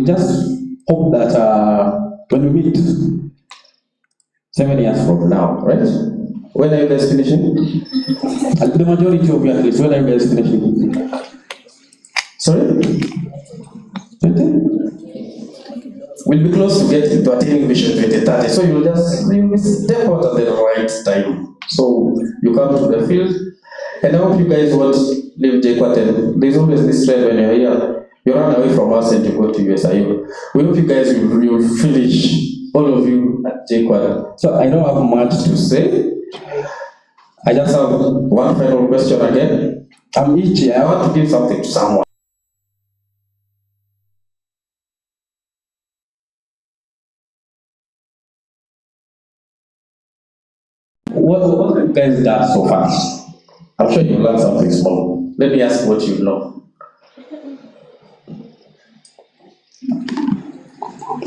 we just hope that when we meet 7 years from now, right? When are you guys finishing? The majority of you at least, when are you guys finishing? Sorry? 20? We'll be close to getting to attaining Vision 2030, so you'll step out at the right time. So you come to the field, and I hope you guys won't leave JKUAT. There's always this trend when you're here, you run away from us and you go to USIU. We hope you guys will finish, all of you at JKUAT. So I don't have much to say. I just have one final question again. I'm itchy, I want to give something to someone. What have you guys done so far? I'm sure you learned something small. Let me ask what you know.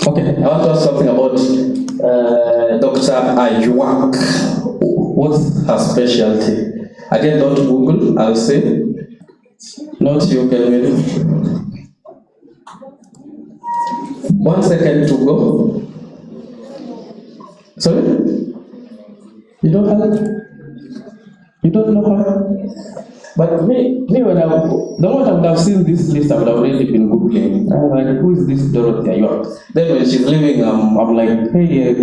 Okay, I want to ask something about Dr. Ayuak. What's her specialty? Again, don't Google, I'll say. Not you, Kevin. 1 second to go. Sorry? You don't have? You don't know her? But me when the moment I would have seen this list, I would have already been Googling. I'm like, who is this Dorothy Ayuak? Then when she's leaving, I'm like, hey,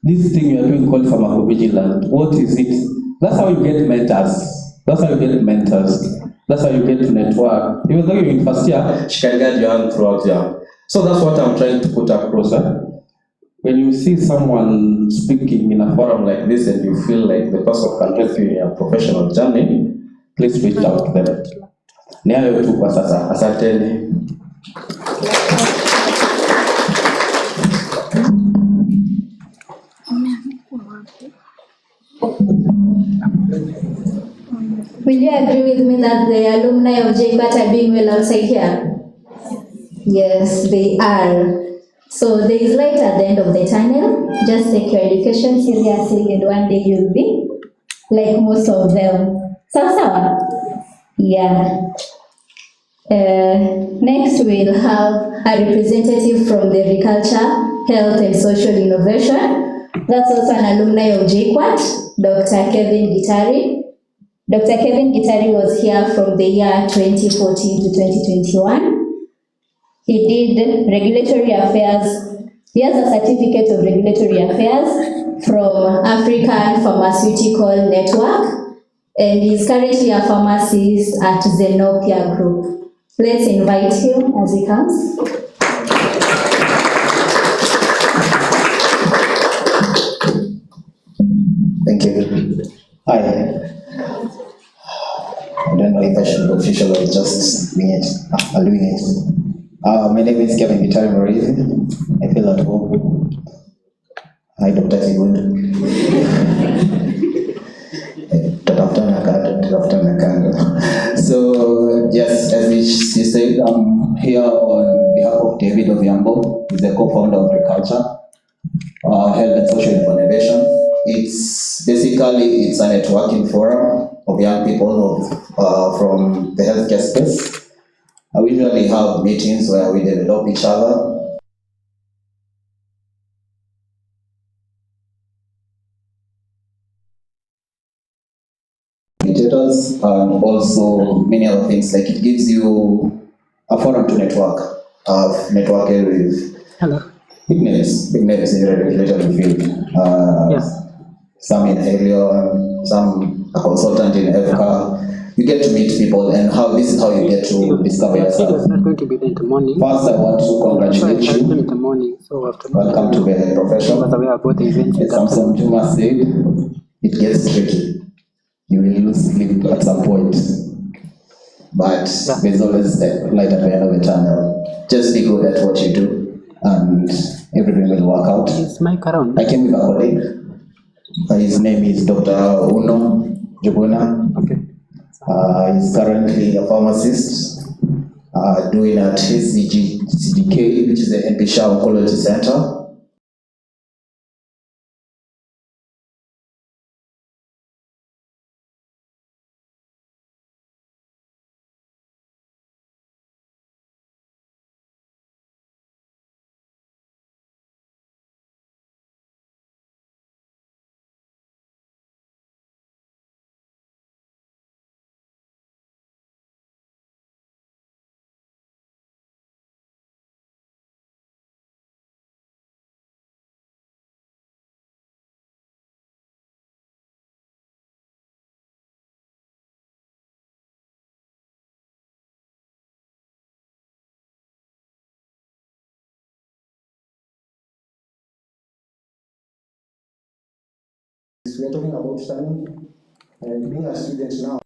this thing you are doing called pharmacovigilance, what is it? That's how you get mentors. That's how you get mentors. That's how you get to network. Even though you're in first year, she can guide you on throughout the year. So that's what I'm trying to put across. When you see someone speaking in a forum like this and you feel like the person can help you in your professional journey, please reach out to them. Ni hayo tu kwa sasa. Asanteni. Will you agree with me that the alumni of JKUAT are doing well outside here? Yes, they are. So there is light at the end of the tunnel. Just take your education seriously and one day you'll be like most of them. Sawa? Yeah. Next we'll have a representative from the Agriculture, Health and Social Innovation. That's also an alumni of JKUAT, Dr. Kevin Gitari. Dr. Kevin Gitari was here from the year 2014 to 2021. He did regulatory affairs. He has a certificate of regulatory affairs from African Pharmaceutical Network, and he's currently a pharmacist at Zenopia Group. Let's invite him as he comes. Thank you. Hi. I don't know if I should be official or just wing it. I'll wing it. My name is Kevin Gitari Morizi. I feel at home. Hi, Dr. Sigund. So, yes, as she said, I'm here on behalf of David Oviambo. He's the co-founder of Agriculture, Health and Social Innovation. It's basically a networking forum of young people from the healthcare space. We usually have meetings where we develop each other. And also many other things, like it gives you a forum to network, networking with big names in the regulatory field. Yes. Some in Helio, some a consultant in FK. You get to meet people, and this is how you get to discover yourself. It's not going to be there in the morning. First, I want to congratulate you. In the morning, so after Welcome to the profession. As Samson Juma said, it gets tricky. You will lose sleep at some point. But there's always a light at the end of the tunnel. Just be good at what you do, and everything will work out. Is Mike around? I came with a colleague. His name is Dr. Uno Jubuna. Okay. He's currently a pharmacist doing at his CDK, which is the NP Oncology Center. since we are talking about studying and being a student now,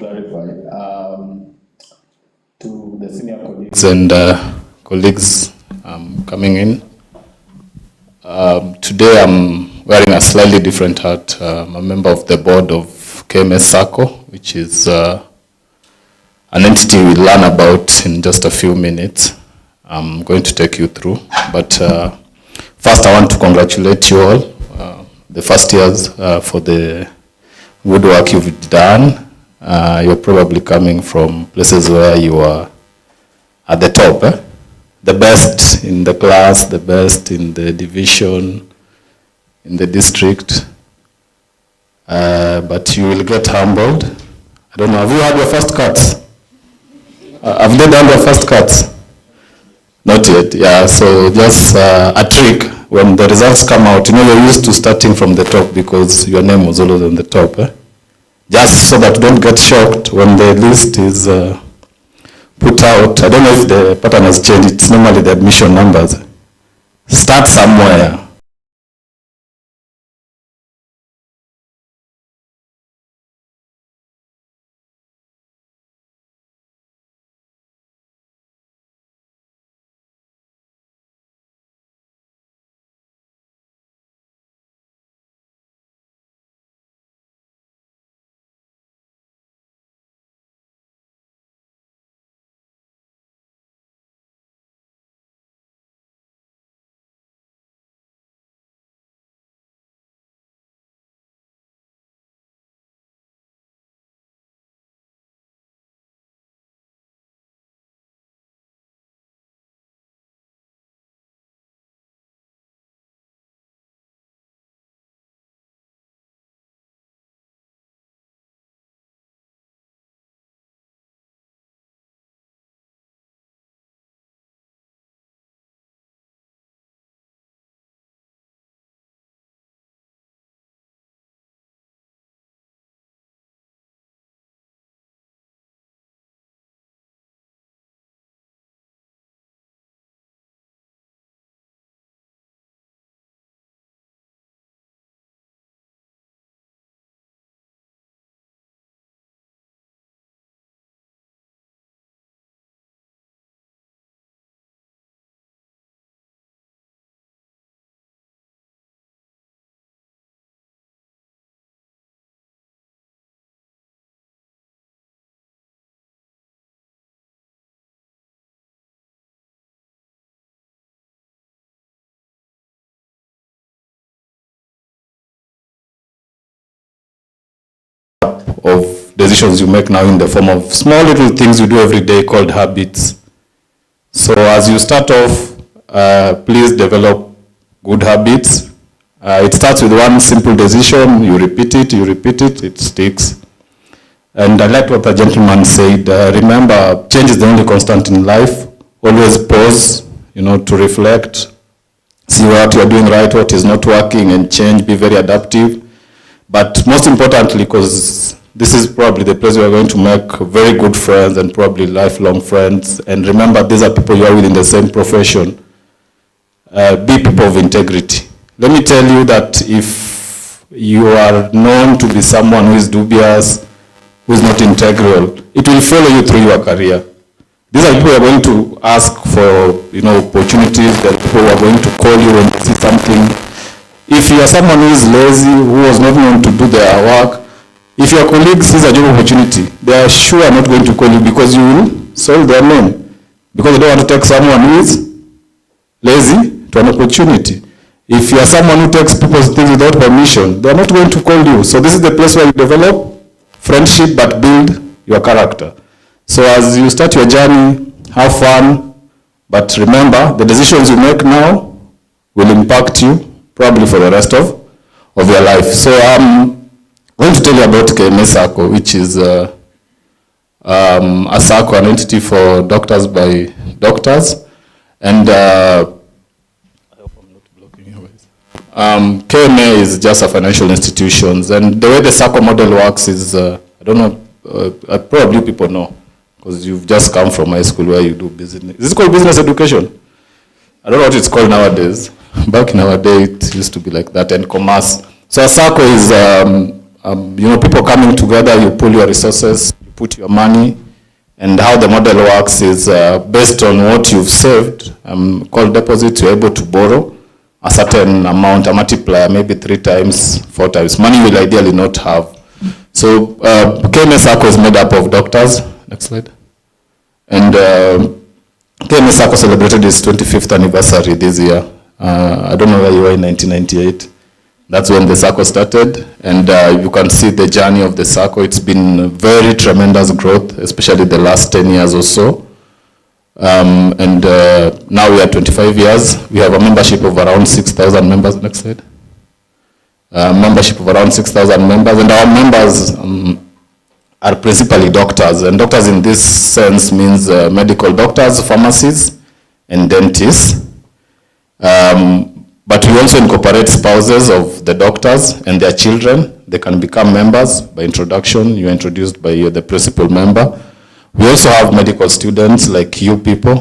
clarify to the senior colleagues and colleagues coming in. Today I'm wearing a slightly different hat. I'm a member of the board of K-Sacco, which is an entity we'll learn about in just a few minutes. I'm going to take you through. But first I want to congratulate you all, the first years, for the good work you've done. You're probably coming from places where you are at the top, the best in the class, the best in the division, in the district. But you will get humbled. I don't know, have you had your first cuts? Have they done their first cuts? Not yet, yeah, so just a trick. When the results come out, you know, you're used to starting from the top because your name was always on the top. Just so that you don't get shocked when the list is put out. I don't know if the pattern has changed. It's normally the admission numbers. Start somewhere. Of decisions you make now in the form of small little things you do every day called habits. So as you start off, please develop good habits. It starts with one simple decision, you repeat it, it sticks. And I like what the gentleman said, remember, change is the only constant in life. Always pause, to reflect, see what you're doing right, what is not working, and change, be very adaptive. But most importantly, because this is probably the place we are going to make very good friends and probably lifelong friends. And remember, these are people you are with in the same profession. Be people of integrity. Let me tell you that if you are known to be someone who is dubious, who is not integral, it will follow you through your career. These are people who are going to ask for, opportunities. There are people who are going to call you when you see something. If you are someone who is lazy, who was not known to do their work, if your colleague sees a job opportunity, they are sure not going to call you because you will solve their name. Because they don't want to take someone who is lazy to an opportunity. If you are someone who takes people's things without permission, they are not going to call you. So this is the place where you develop friendship but build your character. So as you start your journey, have fun, but remember, the decisions you make now will impact you probably for the rest of your life. So I'm going to tell you about K-Sacco, which is a SACCO, an entity for doctors by doctors. And I hope I'm not blocking your ways. KMA is just a financial institutions. And the way the SACCO model works is, I don't know, probably people know, because you've just come from high school where you do business. Is it called business education? I don't know what it's called nowadays. Back in our day, it used to be like that, and commerce. So a SACCO is, people coming together, you pool your resources, you put your money. And how the model works is based on what you've saved, called deposits, you're able to borrow a certain amount, a multiplier, maybe 3 times, 4 times. Money you will ideally not have. So K-Sacco is made up of doctors. Next slide. And K-Sacco celebrated its 25th anniversary this year. I don't know where you were in 1998. That's when the Sacco started, and you can see the journey of the Sacco. It's been very tremendous growth, especially the last 10 years or so. And now we are 25 years. We have a membership of around 6,000 members. Next slide. Membership of around 6,000 members, and our members are principally doctors. And doctors in this sense means medical doctors, pharmacists, and dentists. But we also incorporate spouses of the doctors and their children. They can become members by introduction. You're introduced by the principal member. We also have medical students like you people.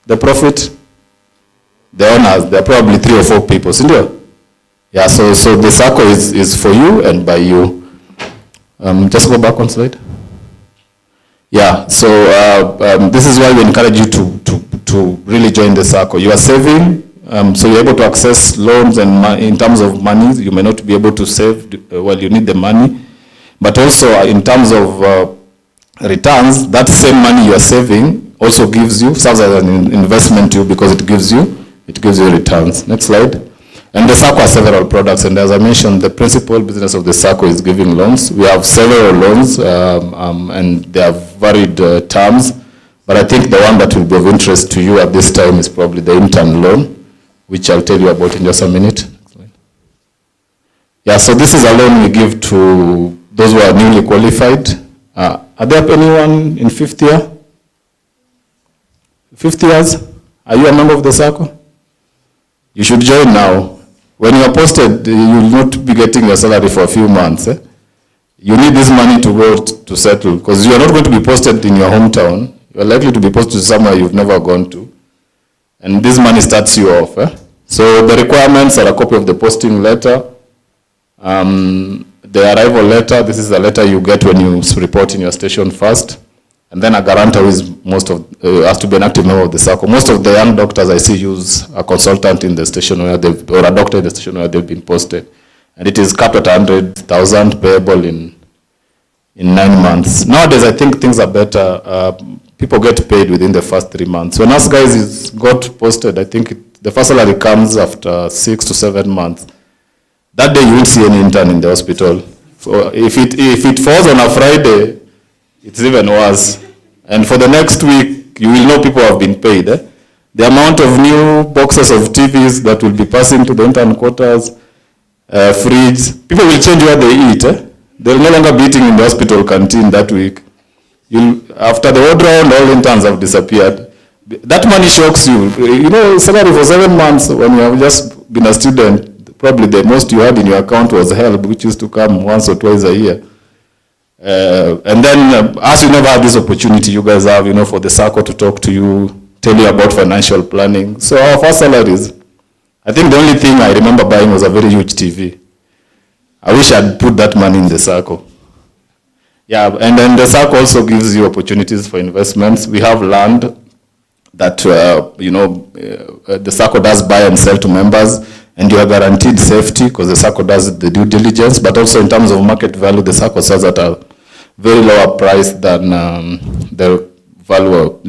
The profit, the owners, there are probably 3 or 4 people, sindio? Yeah, so the Sacco is for you and by you. Just go back one slide. Yeah, so this is why we encourage you to really join the Sacco. You are saving, so you're able to access loans, and in terms of money, you may not be able to save, well, you need the money. But also in terms of returns, that same money you are saving also gives you, serves as an investment to you because it gives you returns. Next slide. And the Sacco has several products, and as I mentioned, the principal business of the Sacco is giving loans. We have several loans, and they have varied terms, but I think the one that will be of interest to you at this time is probably the intern loan, which I'll tell you about in just a minute. Yeah, so this is a loan we give to those who are newly qualified. Are there anyone in 5th year? 5th years? Are you a member of the Sacco? You should join now. When you are posted, you will not be getting your salary for a few months. You need this money to go to settle, because you are not going to be posted in your hometown. You are likely to be posted somewhere you've never gone to. And this money starts you off. So the requirements are a copy of the posting letter, The arrival letter, this is a letter you get when you report in your station first. And then a guarantor who is has to be an active member of the SACCO. Most of the young doctors I see use a consultant in the station or a doctor in the station where they've been posted. And it is capped at 100,000 payable in 9 months. Nowadays, I think things are better. People get paid within the first 3 months. When us guys got posted, I think the first salary comes after 6 to 7 months. That day you won't see any intern in the hospital. So if it falls on a Friday, it's even worse. And for the next week, you will know people have been paid. The amount of new boxes of TVs that will be passing to the intern quarters, fridge, people will change where they eat. They'll no longer be eating in the hospital canteen that week. After the odd round, all interns have disappeared. That money shocks you. You know, salary for 7 months when you have just been a student, probably the most you had in your account was help, which used to come once or twice a year. And then, as you never have this opportunity, you guys have, for the SACCO to talk to you, tell you about financial planning. So our first salaries, I think the only thing I remember buying was a very huge TV. I wish I'd put that money in the SACCO. Yeah, and then the SACCO also gives you opportunities for investments. We have land that, the SACCO does buy and sell to members, and you are guaranteed safety because the SACCO does the due diligence, but also in terms of market value, the SACCO sells at a very lower price than the value,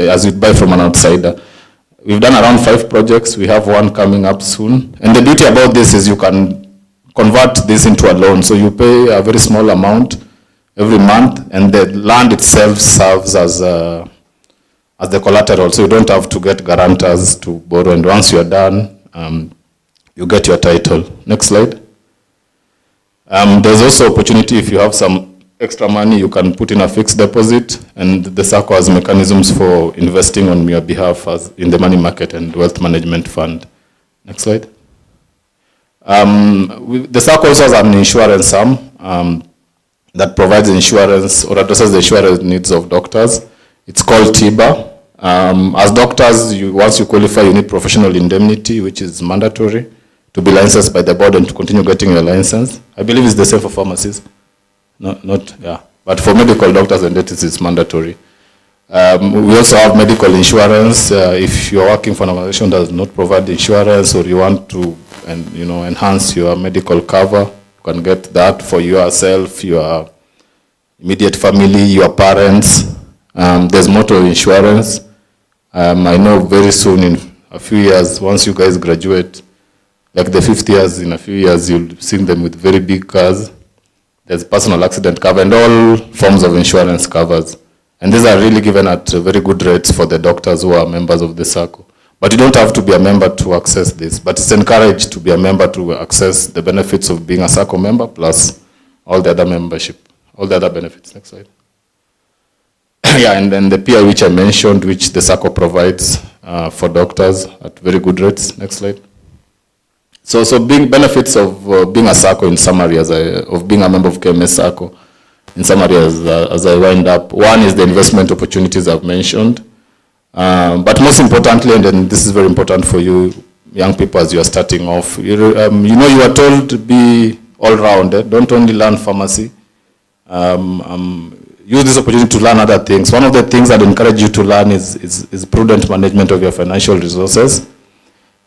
as you buy from an outsider. We've done around 5 projects. We have one coming up soon. And the beauty about this is you can convert this into a loan. So you pay a very small amount every month, and the land itself serves as the collateral. So you don't have to get guarantors to borrow. And once you're done, you get your title. Next slide. There's also opportunity if you have some extra money, you can put in a fixed deposit, and the SACCO has mechanisms for investing on your behalf as in the money market and wealth management fund. Next slide. The SACCO also has an insurance arm that provides insurance or addresses the insurance needs of doctors. It's called TIBA. As doctors, once you qualify, you need professional indemnity, which is mandatory to be licensed by the board and to continue getting your license. I believe it's the same for pharmacies. But for medical doctors and dentists, it's mandatory. We also have medical insurance. If you're working for an organization that does not provide insurance, or you want to enhance your medical cover, you can get that for yourself, your immediate family, your parents. There's motor insurance. I know very soon, in a few years, once you guys graduate, like the 5th years, in a few years, you'll see them with very big cars. There's personal accident cover and all forms of insurance covers. And these are really given at very good rates for the doctors who are members of the SACCO. But you don't have to be a member to access this. But it's encouraged to be a member to access the benefits of being a SACCO member, plus all the other benefits. Next slide. And then the PI which I mentioned, which the SACCO provides for doctors at very good rates. Next slide. So being benefits of being a SACCO in summary, of being a member of KMS SACCO, in summary as I wind up. One is the investment opportunities I've mentioned. But most importantly, and then this is very important for you young people as you are starting off, you are told to be all-rounded. Don't only learn pharmacy. Use this opportunity to learn other things. One of the things I'd encourage you to learn is prudent management of your financial resources.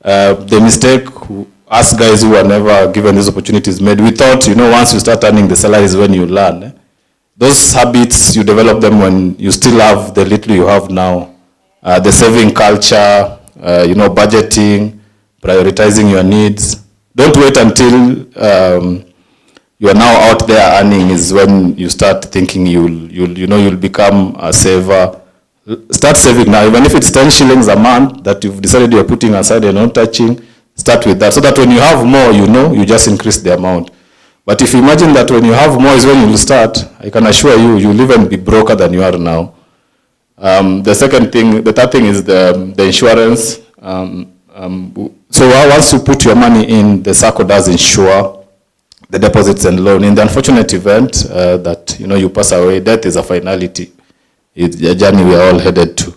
The mistake us guys who are never given these opportunities made, we thought, once you start earning the salaries when you learn. Those habits, you develop them when you still have the little you have now. The saving culture, budgeting, prioritizing your needs. Don't wait until you are now out there earning is when you start thinking you'll become a saver. Start saving now, even if it's 10 shillings a month that you've decided you're putting aside and not touching. Start with that, so that when you have more, you just increase the amount. But if you imagine that when you have more is when you'll start, I can assure you'll even be broker than you are now. The third thing is the insurance. So once you put your money in, the SACCO does insure the deposits and loan. In the unfortunate event that you pass away, death is a finality. It's a journey we are all headed to.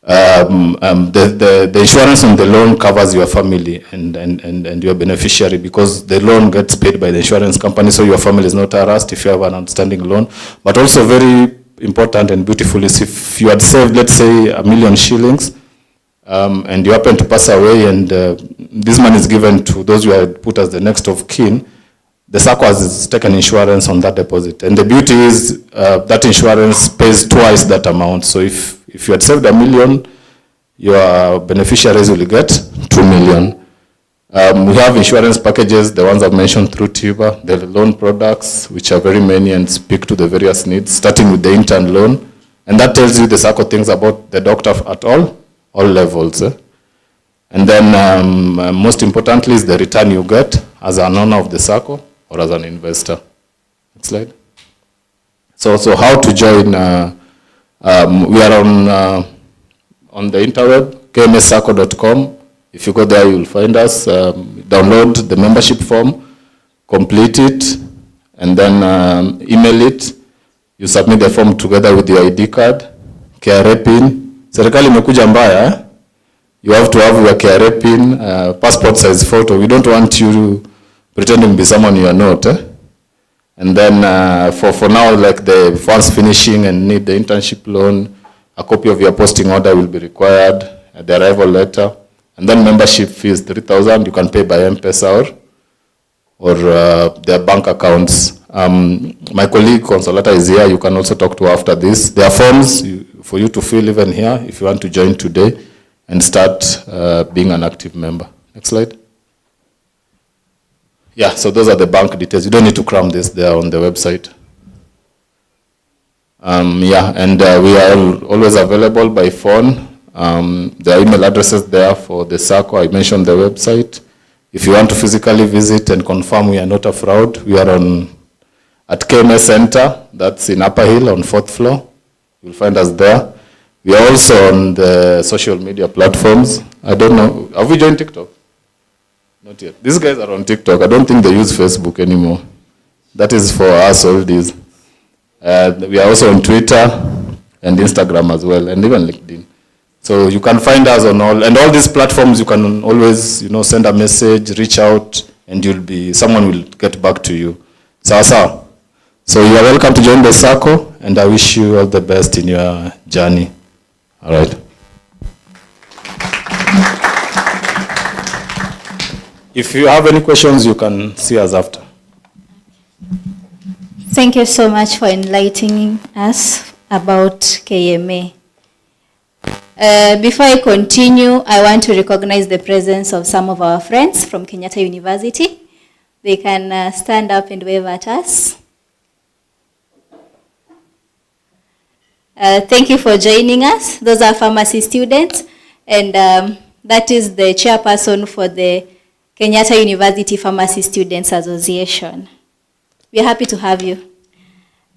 the insurance on the loan covers your family and your beneficiary, because the loan gets paid by the insurance company, so your family is not harassed if you have an outstanding loan. But also very important and beautiful is if you had saved, let's say, 1 million shillings, and you happen to pass away, and this money is given to those you had put as the next of kin, the SACCO has taken insurance on that deposit. And the beauty is that insurance pays twice that amount. So if you had saved 1 million, your beneficiaries will get 2 million. We have insurance packages, the ones I've mentioned through TIBA, the loan products, which are very many and speak to the various needs, starting with the intern loan. And that tells you the SACCO things about the doctor at all levels. And then most importantly is the return you get as an owner of the SACCO or as an investor. Next slide. So how to join? We are on the interweb, kmsacco.com. If you go there, you will find us. Download the membership form, complete it, and then email it. You submit the form together with your ID card, KRA pin. Serikali imekuja mbaya. You have to have your KRA pin, passport size photo. We don't want you pretending to be someone you are not. And then for now, like the ones finishing and need the internship loan, a copy of your posting order will be required, the arrival letter, and then membership fees, 3,000. You can pay by M-Pesa or their bank accounts. My colleague Consolata is here. You can also talk to her after this. There are forms for you to fill even here if you want to join today and start being an active member. Next slide. Yeah, so those are the bank details. You don't need to cram this, they are on the website. Yeah, and we are always available by phone. There are email addresses there for the SACCO. I mentioned the website. If you want to physically visit and confirm we are not a fraud, we are at KMS Center, that's in Upper Hill on 4th floor. You'll find us there. We are also on the social media platforms. I don't know, have we joined TikTok? Not yet. These guys are on TikTok. I don't think they use Facebook anymore. That is for us oldies. We are also on Twitter and Instagram as well, and even LinkedIn. So you can find us on all these platforms. You can always, send a message, reach out, and someone will get back to you. So you are welcome to join the SACCO, and I wish you all the best in your journey. All right. If you have any questions, you can see us after. Thank you so much for enlightening us about KMA. Before I continue, I want to recognize the presence of some of our friends from Kenyatta University. They can stand up and wave at us. Thank you for joining us. Those are pharmacy students, and that is the chairperson for the Kenyatta University Pharmacy Students Association. We are happy to have you.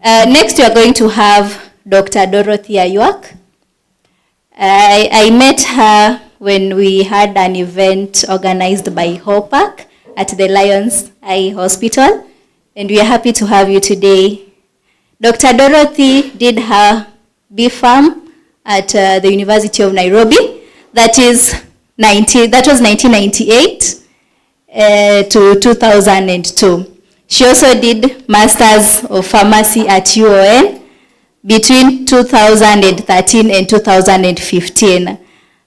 Next, we are going to have Dr. Dorothy Ayuak. I met her when we had an event organized by HOPAC at the Lions Eye Hospital, and we are happy to have you today. Dr. Dorothy did her B.Pharm at the University of Nairobi. That was 1998 to 2002. She also did Masters of Pharmacy at UON between 2013 and 2015.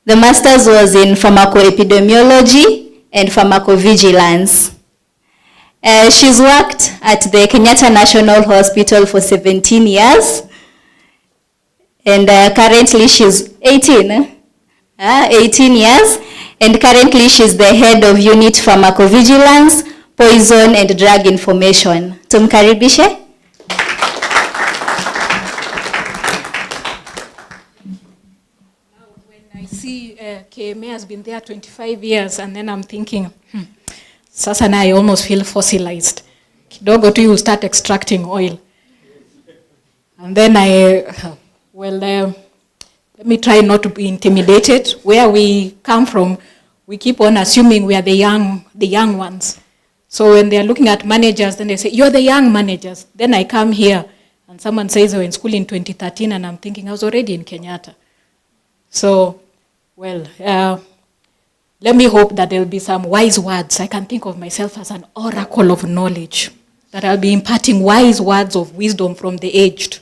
The Masters was in Pharmacoepidemiology and Pharmacovigilance. She's worked at the Kenyatta National Hospital for 17 years. And currently she's 18 years. And currently she's the head of Unit Pharmacovigilance, Poison and Drug Information. Tumkaribishe. When I see KMA has been there 25 years, and then I'm thinking, sasa na I almost feel fossilized. Kidogo tu you start extracting oil. And then let me try not to be intimidated. Where we come from, we keep on assuming we are the young ones. So when they are looking at managers, then they say, you're the young managers. Then I come here, and someone says, in school in 2013, and I'm thinking I was already in Kenyatta. So, well, let me hope that there'll be some wise words. I can think of myself as an oracle of knowledge, that I'll be imparting wise words of wisdom from the aged.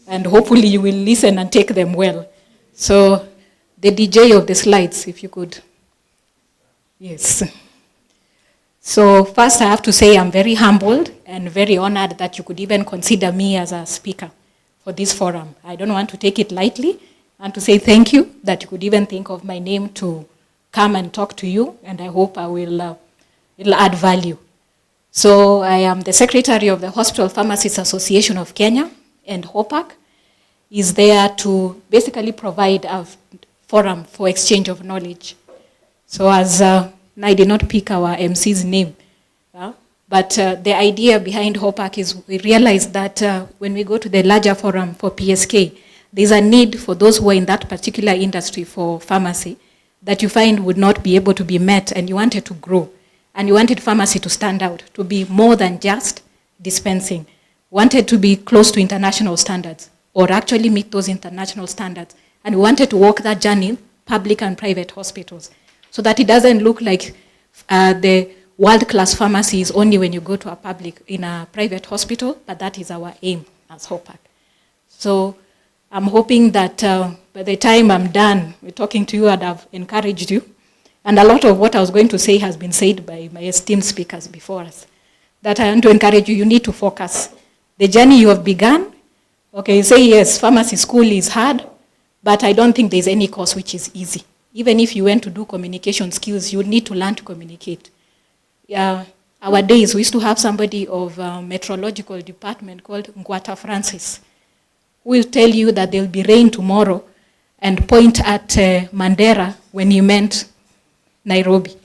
And hopefully you will listen and take them well. So, the DJ of the slides, if you could. Yes. So first I have to say I'm very humbled and very honored that you could even consider me as a speaker for this forum. I don't want to take it lightly and to say thank you that you could even think of my name to come and talk to you, and I hope it'll add value. So I am the secretary of the Hospital Pharmacy Association of Kenya, and HOPAC is there to basically provide a forum for exchange of knowledge. So as I did not pick our MC's name, but the idea behind HOPAC is we realized that when we go to the larger forum for PSK, there's a need for those who are in that particular industry for pharmacy that you find would not be able to be met, and you wanted to grow. And you wanted pharmacy to stand out, to be more than just dispensing. Wanted to be close to international standards, or actually meet those international standards. And we wanted to walk that journey, public and private hospitals, so that it doesn't look like the world-class pharmacy is only when you go to in a private hospital, but that is our aim as HOPAC. So I'm hoping that by the time I'm done with talking to you, and I've encouraged you, and a lot of what I was going to say has been said by my esteemed speakers before us, that I want to encourage you, you need to focus. The journey you have begun, okay, you say yes, pharmacy school is hard, but I don't think there's any course which is easy. Even if you went to do communication skills, you would need to learn to communicate. Our days, we used to have somebody of meteorological department called JKUAT Francis, who will tell you that there'll be rain tomorrow and point at Mandera when he meant Nairobi.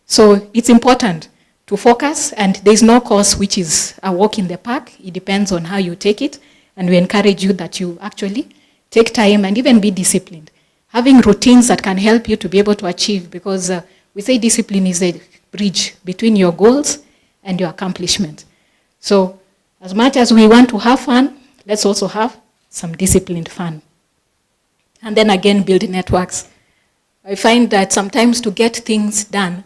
So it's important to focus, and there's no course which is a walk in the park. It depends on how you take it, and we encourage you that you actually take time and even be disciplined. Having routines that can help you to be able to achieve, because we say discipline is a bridge between your goals and your accomplishment. So as much as we want to have fun, let's also have some disciplined fun. And then again, build networks. I find that sometimes to get things done,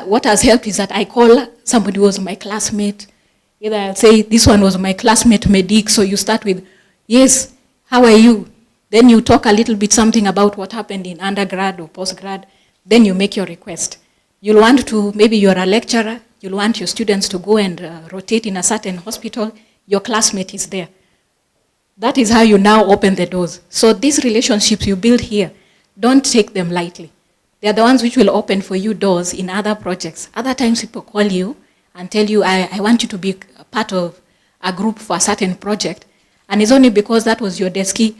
what has helped is that I call somebody who was my classmate. Either I'll say, this one was my classmate, Medic, so you start with, yes, how are you? Then you talk a little bit something about what happened in undergrad or postgrad, then you make your request. You'll want to, maybe you're a lecturer, you'll want your students to go and rotate in a certain hospital, your classmate is there. That is how you now open the doors. So these relationships you build here, don't take them lightly. They are the ones which will open for you doors in other projects. Other times people call you and tell you, I want you to be a part of a group for a certain project. And it's only because that was your deskie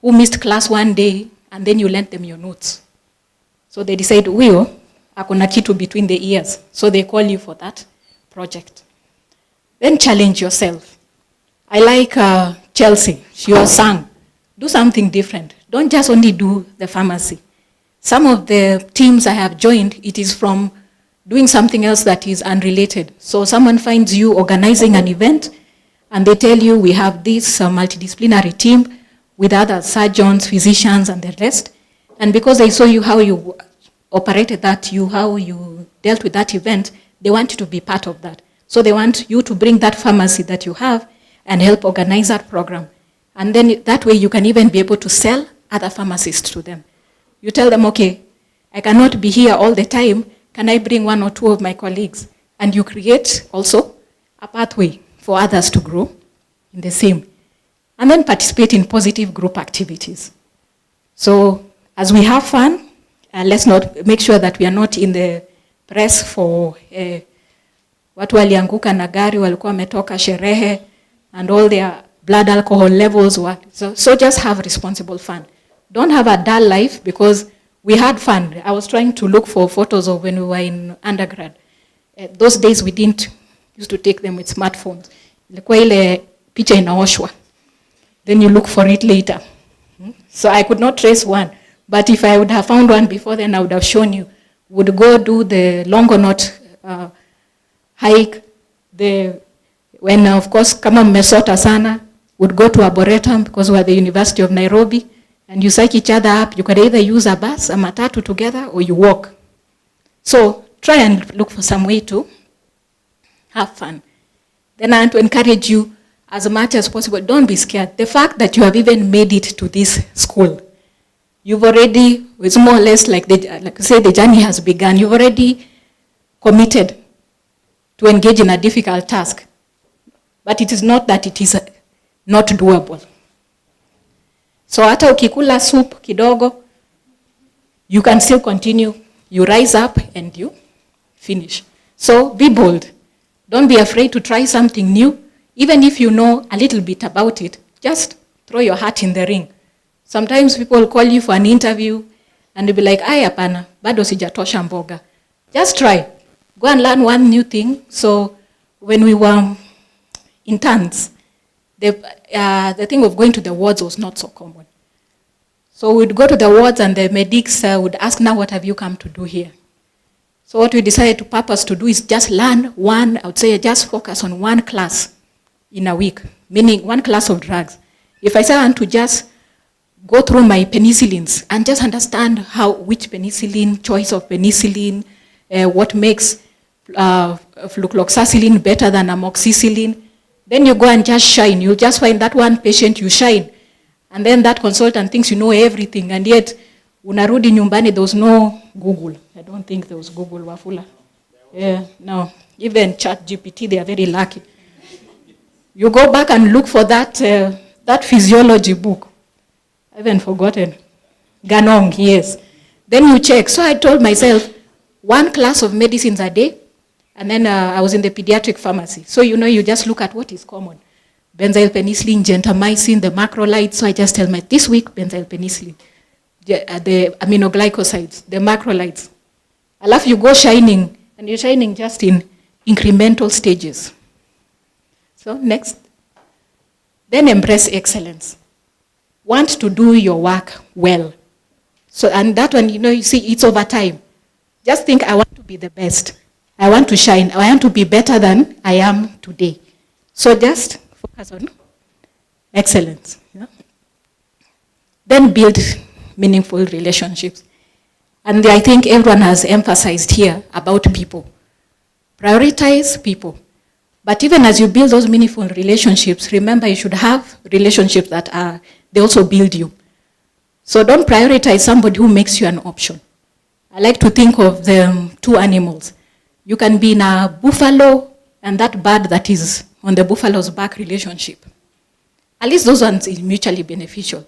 who missed class one day, and then you lent them your notes. So they decide, Wio, akona kitu between the ears. So they call you for that project. Then challenge yourself. I like Chelsea, she was sang. Do something different. Don't just only do the pharmacy. Some of the teams I have joined, it is from doing something else that is unrelated. So someone finds you organizing an event, and they tell you, we have this multidisciplinary team with other surgeons, physicians, and the rest. And because they saw you how you operated that, how you dealt with that event, they want you to be part of that. So they want you to bring that pharmacy that you have and help organize that program. And then that way you can even be able to sell other pharmacists to them. You tell them, okay, I cannot be here all the time. Can I bring one or two of my colleagues? And you create also a pathway for others to grow in the same. And then participate in positive group activities. So as we have fun, let's not make sure that we are not in the press for watu walianguka na gari walikuwa wametoka sherehe and all their blood alcohol levels were. So just have responsible fun. Don't have a dull life, because we had fun. I was trying to look for photos of when we were in undergrad. Those days we didn't used to take them with smartphones. Ilikuwa ile picha inaoshwa. Then you look for it later. So I could not trace one. But if I would have found one before then, I would have shown you. Would go do the Longonot hike. When of course, kama mmesota sana, would go to Arboretum because we're at the University of Nairobi. and you psych each other up. You can either use a bus, a matatu together, or you walk. So try and look for some way to have fun. Then I want to encourage you as much as possible, don't be scared. The fact that you have even made it to this school, you've already, it's more or less like say the journey has begun. You've already committed to engage in a difficult task. But it is not that it is not doable. So hata ukikula soup kidogo, you can still continue. You rise up and you finish. So be bold. Don't be afraid to try something new. Even if you know a little bit about it, just throw your hat in the ring. Sometimes people will call you for an interview and they'll be like, "Ay, hapana, bado sijatosha mboga." Just try. Go and learn one new thing. So when we were interns, the thing of going to the wards was not so common. So we'd go to the wards and the medics would ask, "Now what have you come to do here?" So what we decided to purpose to do is just learn one, I would say just focus on one class in a week, meaning one class of drugs. If I say I want to just go through my penicillins and just understand which penicillin, choice of penicillin, what makes flucloxacillin better than amoxicillin, then you go and just shine. You'll just find that one patient you shine. And then that consultant thinks you know everything, and yet unarudi nyumbani, there was no Google. I don't think there was Google, Wafula. Yeah, no. Even ChatGPT, they are very lucky. You go back and look for that physiology book. I haven't forgotten. Ganong, yes. Then you check. So I told myself, one class of medicines a day, and then I was in the pediatric pharmacy. So you just look at what is common. Benzyl penicillin, gentamicin, the macrolides. So I just tell myself, this week, benzyl penicillin. The aminoglycosides, the macrolides. Alafu you go shining, and you're shining just in incremental stages. So next. Then embrace excellence. Want to do your work well. So, and that one, you see, it's over time. Just think, I want to be the best. I want to shine. I want to be better than I am today. So just focus on excellence. Yeah? Then build meaningful relationships. And I think everyone has emphasized here about people. Prioritize people. But even as you build those meaningful relationships, remember you should have relationships that they also build you. So don't prioritize somebody who makes you an option. I like to think of the two animals. You can be in a buffalo and that bird that is on the buffalo's back relationship. At least those ones is mutually beneficial.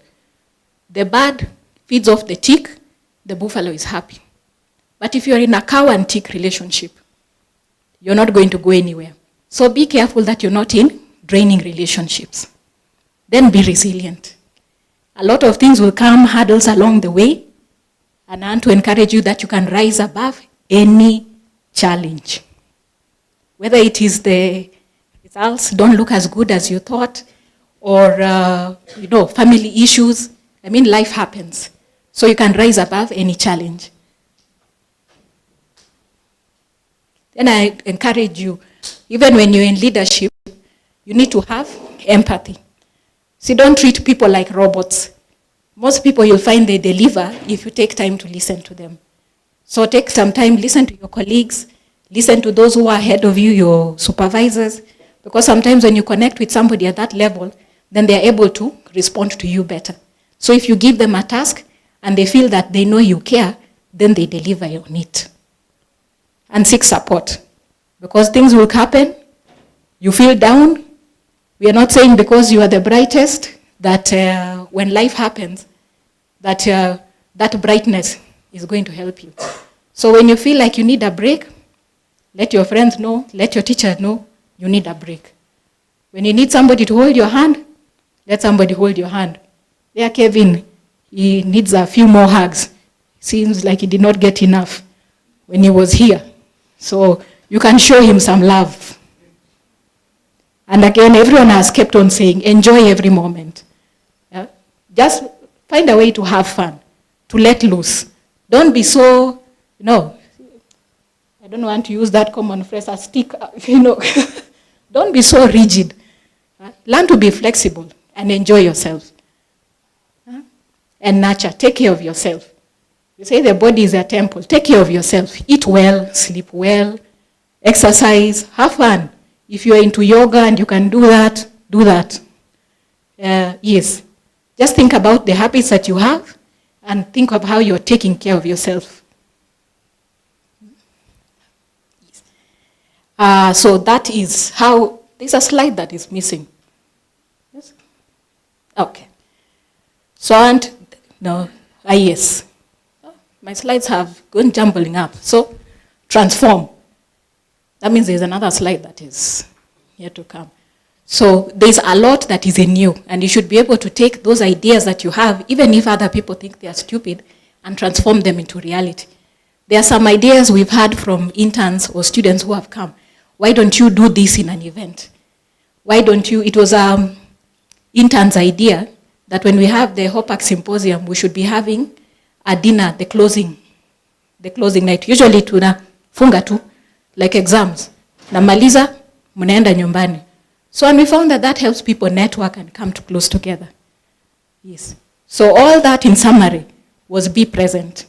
The bird feeds off the tick, the buffalo is happy. But if you're in a cow and tick relationship, you're not going to go anywhere. So be careful that you're not in draining relationships. Then be resilient. A lot of things will come, hurdles along the way, and I want to encourage you that you can rise above any challenge. Whether it is the results don't look as good as you thought, or family issues. I mean, life happens. So you can rise above any challenge. Then I encourage you, even when you're in leadership, you need to have empathy. See, don't treat people like robots. Most people you'll find they deliver if you take time to listen to them. So take some time, listen to your colleagues, listen to those who are ahead of you, your supervisors, because sometimes when you connect with somebody at that level, then they're able to respond to you better. So if you give them a task and they feel that they know you care, then they deliver on it. And seek support, because things will happen. You feel down. We are not saying because you are the brightest that when life happens, that that brightness is going to help you. So when you feel like you need a break, let your friends know, let your teacher know you need a break. When you need somebody to hold your hand, let somebody hold your hand. There, Kevin, he needs a few more hugs. Seems like he did not get enough when he was here. So you can show him some love. And again, everyone has kept on saying, enjoy every moment. Yeah? Just find a way to have fun, to let loose. Don't be so, I don't want to use that common phrase, a stick, Don't be so rigid. Learn to be flexible and enjoy yourself. and nurture. Take care of yourself. You say the body is a temple. Take care of yourself. Eat well, sleep well, exercise, have fun. If you're into yoga and you can do that, do that. Yes. Just think about the habits that you have and think of how you're taking care of yourself. So that is how, there's a slide that is missing. Yes? Okay. So, and, no, yes. My slides have gone jumbling up. So, transform. That means there's another slide that is yet to come. So, there's a lot that is in you, and you should be able to take those ideas that you have, even if other people think they are stupid, and transform them into reality. There are some ideas we've had from interns or students who have come. Why don't you do this in an event? Why don't you, it was intern's idea that when we have the HOPAC symposium, we should be having a dinner, the closing night. Usually tunafunga tu, like exams. Namaliza, munaenda nyumbani. So, and we found that that helps people network and come to close together. Yes. So all that in summary was be present.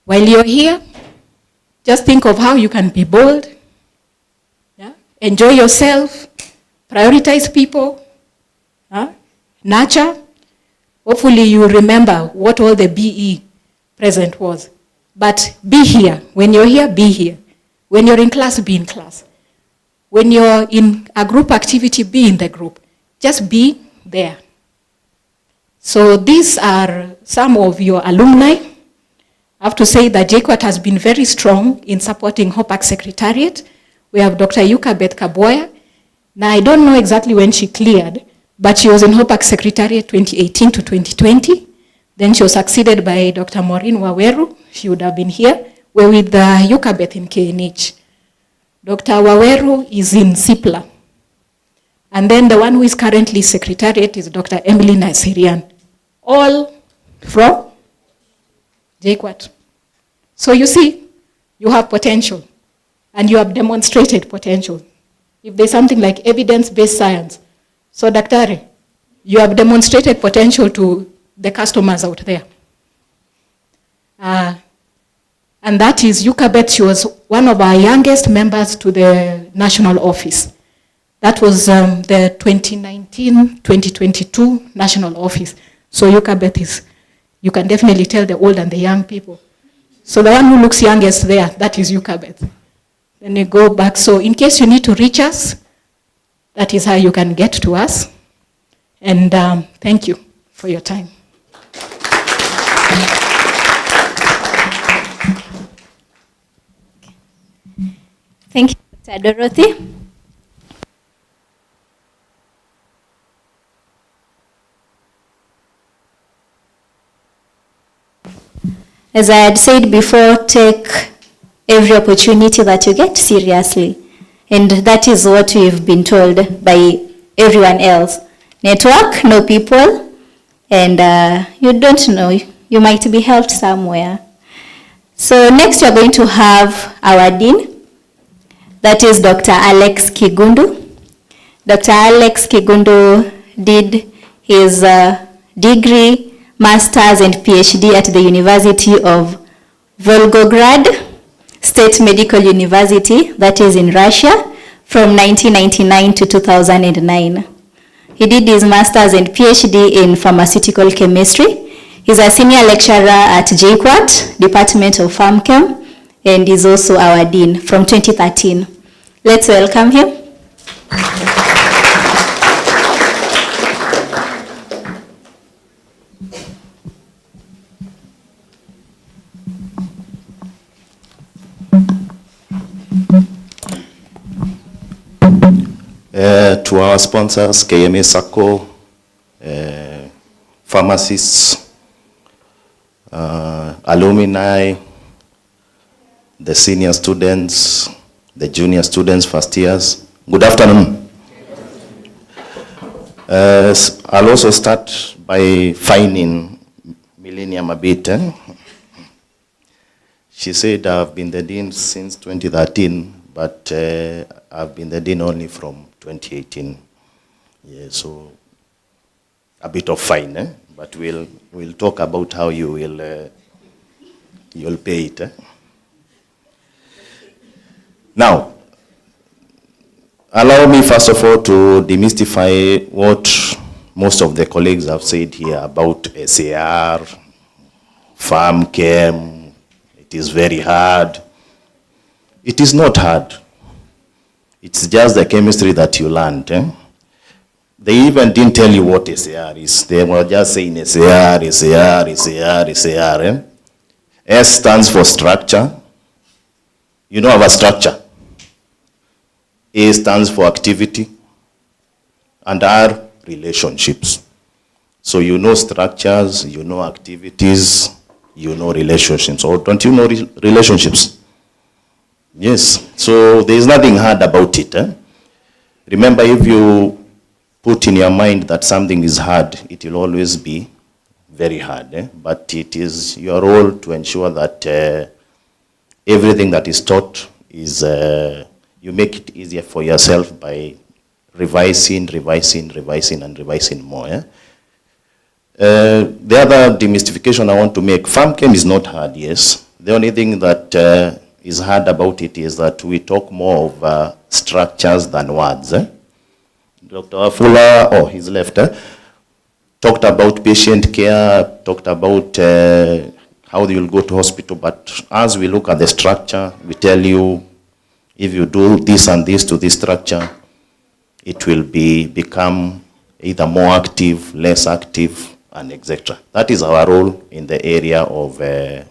While you're here, just think of how you can be bold, yeah? Enjoy yourself, prioritize people, nurture. Hopefully you remember what all the BE present was. But be here. When you're here, be here. When you're in class, be in class. When you're in a group activity, be in the group. Just be there. So these are some of your alumni. I have to say that JKUAT has been very strong in supporting HOPAC Secretariat. We have Dr. Yukabeth Kaboya. Now, I don't know exactly when she cleared, but she was in HOPAC Secretariat 2018 to 2020. Then she was succeeded by Dr. Maureen Waweru. She would have been here. We're with Yukabeth in KNH. Dr. Waweru is in SIPLA. And then the one who is currently Secretariat is Dr. Emily Nasirian. All from JKUAT. So you see, you have potential. And you have demonstrated potential. If there's something like evidence-based science, so Daktari, you have demonstrated potential to the customers out there. And that is Yukabeth. She was one of our youngest members to the national office. That was the 2019-2022 national office. So Yukabeth is, you can definitely tell the old and the young people. So the one who looks youngest there, that is Yukabeth. Then you go back. So in case you need to reach us, that is how you can get to us. And thank you for your time. Thank you, Dr. Dorothy. As I had said before, take every opportunity that you get seriously. And that is what we've been told by everyone else. Network, know people, and you don't know, you might be helped somewhere. So next we're going to have our Dean. That is Dr. Alex Kigundu. Dr. Alex Kigundu did his degree, master's, and PhD at the University of Volgograd State Medical University, that is in Russia, from 1999 to 2009. He did his master's and PhD in pharmaceutical chemistry. He's a senior lecturer at JKUAT, Department of PharmChem, and is also our dean from 2013. Let's welcome him. To our sponsors, K-Sacco, pharmacists, alumni, the senior students, the junior students, first years. Good afternoon. I'll also start by fining Millennium a bit. She said I've been the dean since 2013, but I've been the dean only from 2018. Yeah, so a bit of fine, but we'll talk about how you will you'll pay it. Now, allow me first of all to demystify what most of the colleagues have said here about SAR, farm chem. It is very hard. It is not hard. It's just the chemistry that you learned. They even didn't tell you what SAR is. They were just saying SAR. S stands for structure. You know our structure. A stands for activity. And R, relationships. So you know structures, you know activities, you know relationships. Or don't you know relationships? Yes. So there is nothing hard about it. Remember, if you put in your mind that something is hard, it will always be very hard. But it is your role to ensure that everything that is taught is, you make it easier for yourself by revising more. The other demystification I want to make, farm chem is not hard, yes. The only thing that is hard about it is that we talk more of structures than words. Dr. Fuller, he's left, talked about patient care, talked about how you will go to hospital, but as we look at the structure, we tell you, if you do this and this to this structure, it will become either more active, less active, and etc. That is our role in the area of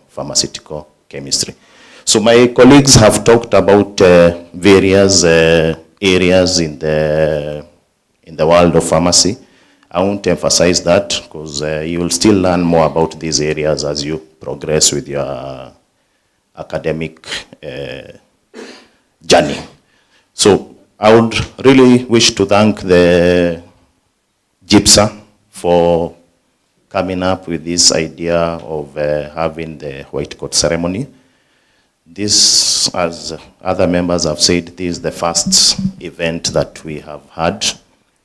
pharmaceutical chemistry. So my colleagues have talked about various areas in the world of pharmacy. I won't emphasize that because you will still learn more about these areas as you progress with your academic journey. So I would really wish to thank the JIPSA for coming up with this idea of having the white coat ceremony. This, as other members have said, this is the first event that we have had,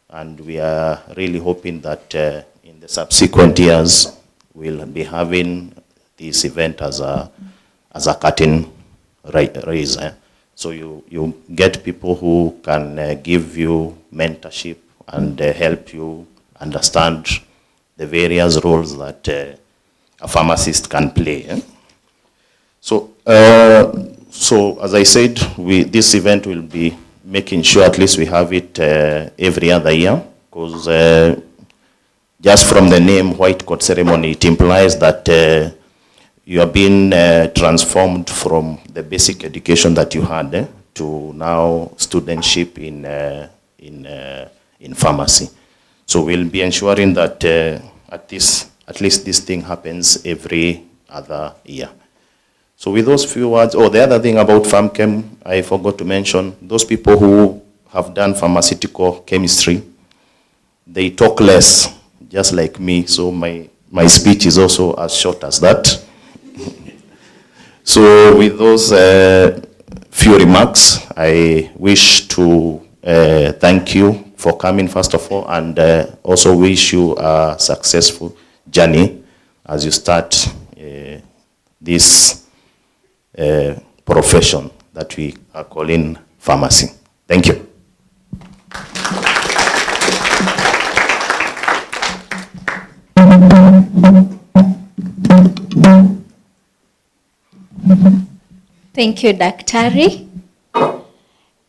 and we are really hoping that in the subsequent years we'll be having this event as a curtain raiser. So you get people who can give you mentorship and help you understand the various roles that a pharmacist can play. So as I said, this event will be making sure at least we have it every other year, because just from the name white coat ceremony, it implies that you are being transformed from the basic education that you had to now studentship in pharmacy. So we'll be ensuring that at least this thing happens every other year. So with those few words, the other thing about PharmChem, I forgot to mention, those people who have done pharmaceutical chemistry, they talk less, just like me, so my speech is also as short as that. So with those few remarks, I wish to thank you for coming first of all, and also wish you a successful journey as you start this profession that we are calling pharmacy. Thank you. Thank you, Daktari.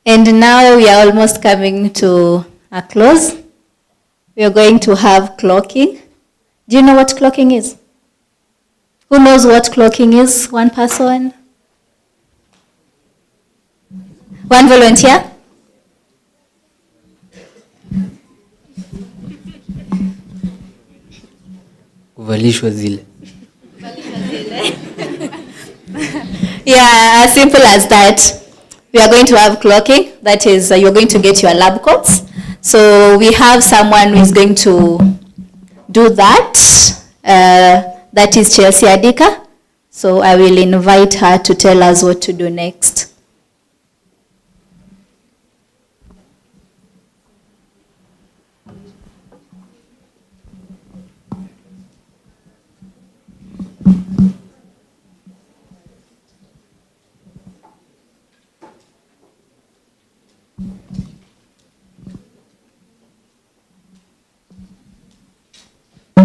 And now we are almost coming to a close. We are going to have clocking. Do you know what clocking is? Who knows what clocking is? One person? One volunteer? Kuvalishwa zile. Yeah, as simple as that. We are going to have clocking. That is, you're going to get your lab coats. So we have someone who is going to do that. That is Chelsea Adika. So I will invite her to tell us what to do next.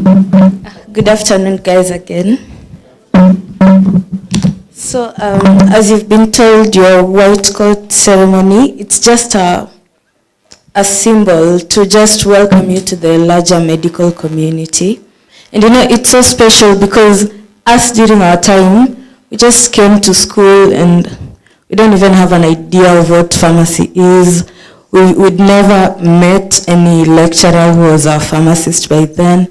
Good afternoon, guys, again. So, as you've been told, your white coat ceremony, it's just a symbol to just welcome you to the larger medical community. And it's so special because us during our time, we just came to school and we don't even have an idea of what pharmacy is. We'd never met any lecturer who was a pharmacist by then.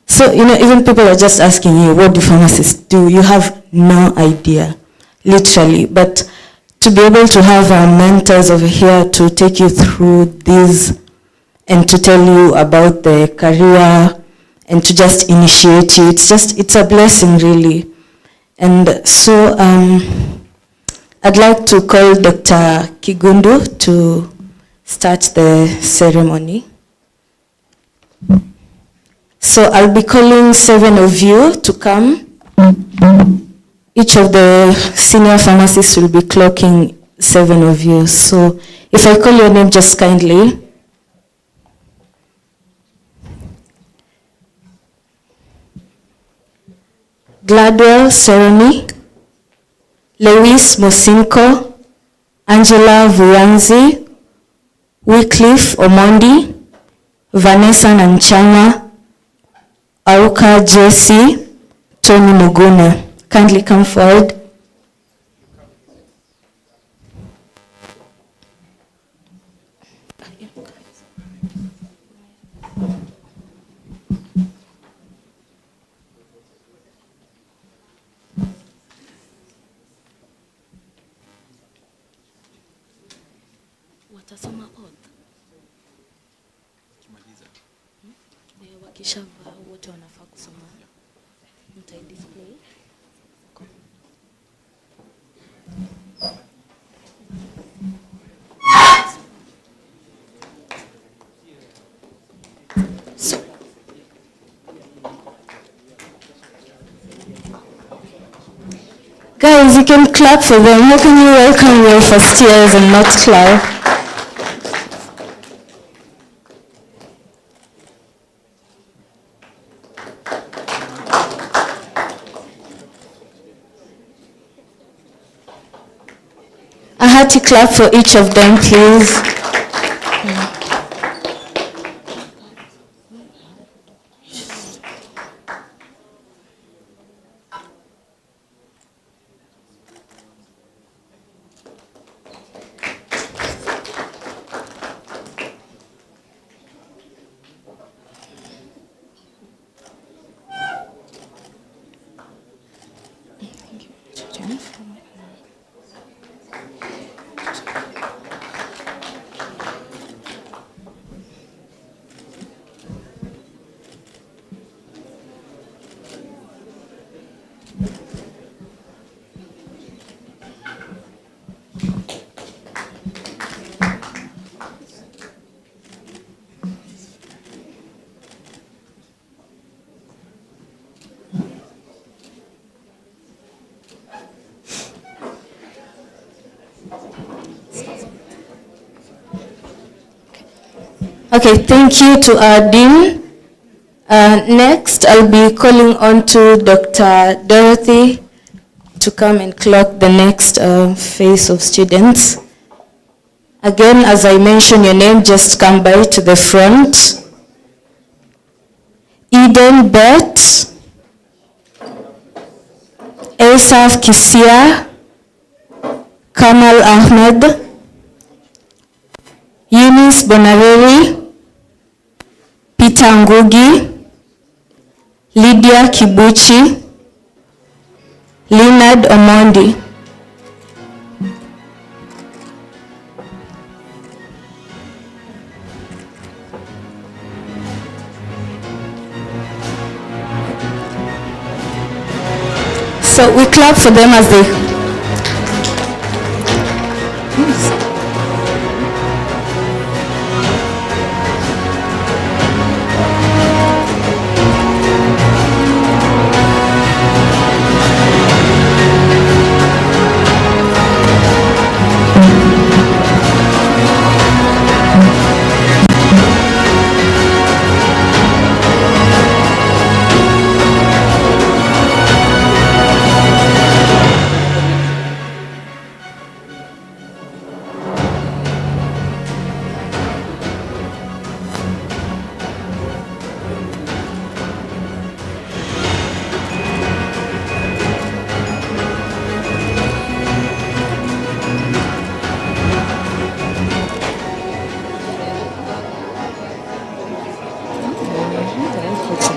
So, even people are just asking you, what do pharmacists do? You have no idea, literally. But to be able to have our mentors over here to take you through this and to tell you about the career and to just initiate you, it's a blessing, really. And so I'd like to call Dr. Kigundu to start the ceremony. So I'll be calling 7 of you to come. Each of the senior pharmacists will be clocking 7 of you. So if I call your name, just kindly. Gladwell Seroni, Lewis Mosinko, Angela Vuranzi, Wycliffe Omondi, Vanessa Nanchama, Auka Jesse, Tony Muguna. Kindly come forward. Watasoma oath. Wakishavaa wote wanafaa kusoma. Mtaidisplay. Guys, you can clap for them. How can you welcome your first years and not clap? A hearty clap for each of them, please. Okay, thank you to our Dean. Next, I'll be calling on to Dr. Dorothy to come and clock the next phase of students. Again, as I mentioned your name, just come by to the front. Eden Bet, Asaf Kisia, Kamal Ahmed, Eunice Bonareri, Peter Ngugi, Lydia Kibuchi, Leonard Omondi. So we clap for them as they...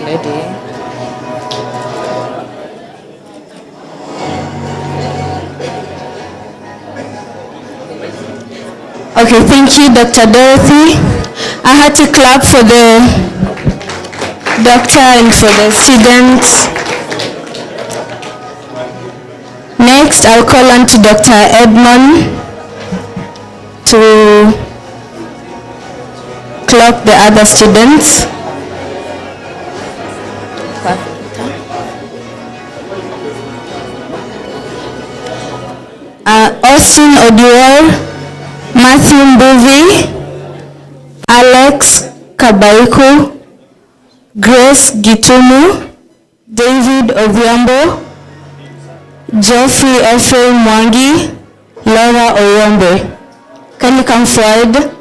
lady. Okay, thank you, Dr. Dorothy. A hearty clap for the doctor and for the students. Next, I'll call on to Dr. Edmond to clock the other students. Austin Odiwar, Matthew Mbuvi, Alex Kabaiku, Grace Gitumu, David Odhiambo, Geoffrey Ephraim Mwangi, Laura Oyombe. Can you come forward?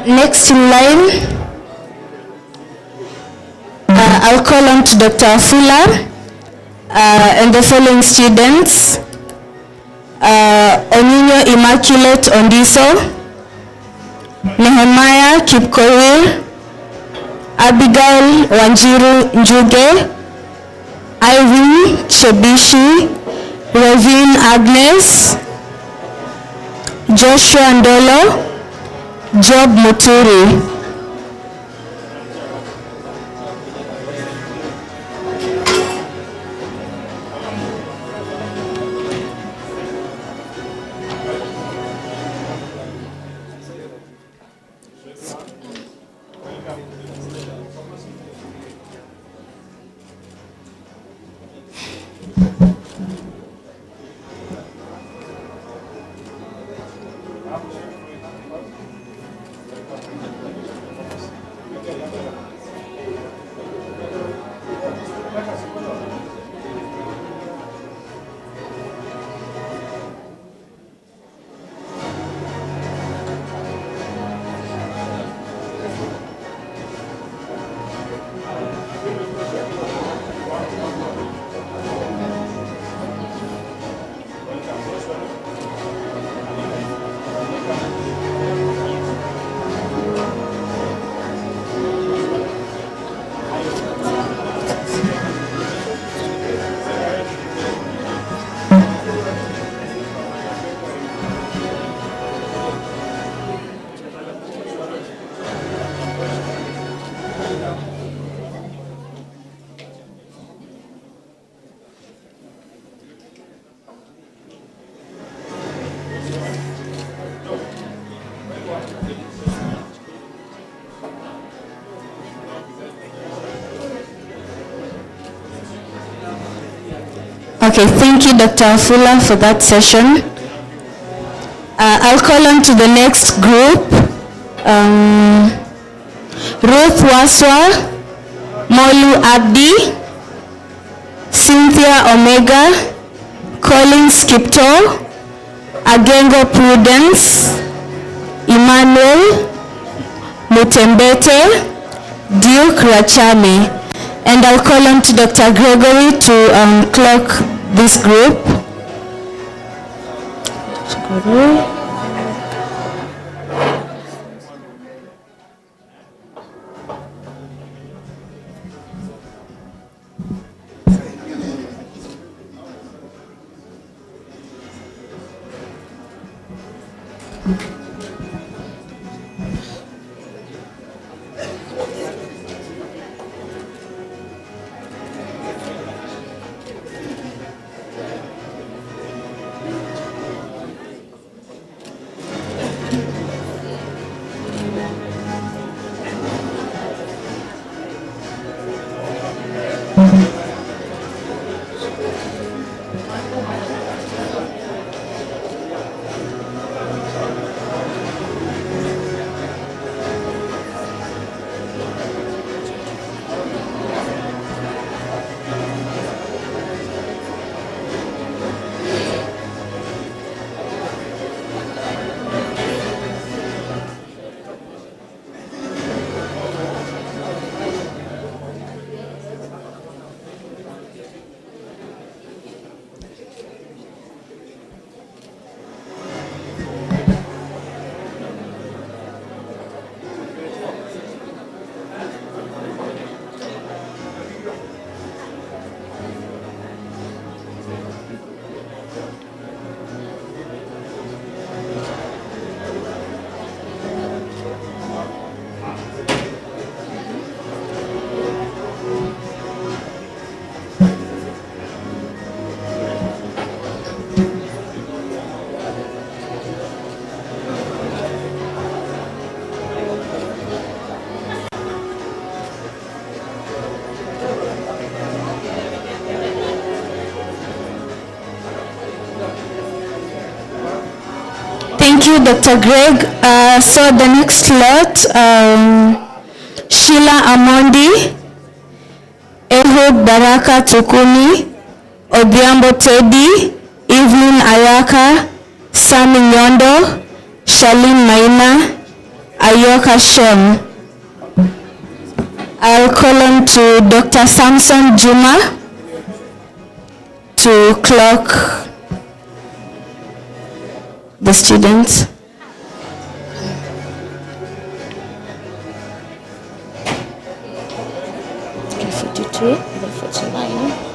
Next in line, I'll call on to Dr. Fuller and the following students. Oninyo Immaculate Ondiso, Nehemiah Kipkorir, Abigail Wanjiru Njuge, Irene Chebishi, Ravine Agnes, Joshua Ndolo, Job Muturi. Okay, thank you, Dr. Afula, for that session. I'll call on to the next group. Ruth Waswa, Molu Abdi, Cynthia Omega, Colin Skipto, Agengo Prudence, Emmanuel Mutembete, Duke Rachami. And I'll call on to Dr. Gregory to clock this group. Thank you, Dr. Greg. So the next lot, Sheila Amondi, Ehud Baraka Tukuni, Odhiambo Teddy, Evelyn Ayaka, Sami Nyondo, Shalin Maina, Ayoka Shem. I'll call on to Dr. Samson Juma to clock the students. Okay, 42, 49.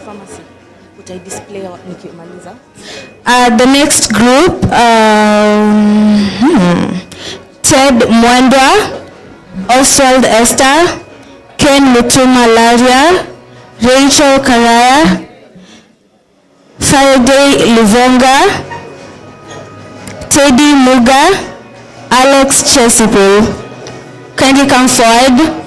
Pharmacy. The next group, Ted Mwendwa, Oswald Esther, Ken Mutuma Laria, Rachel Karaya, Faraday Livonga, Teddy Muga, Alex Chesipool. Kindly come forward.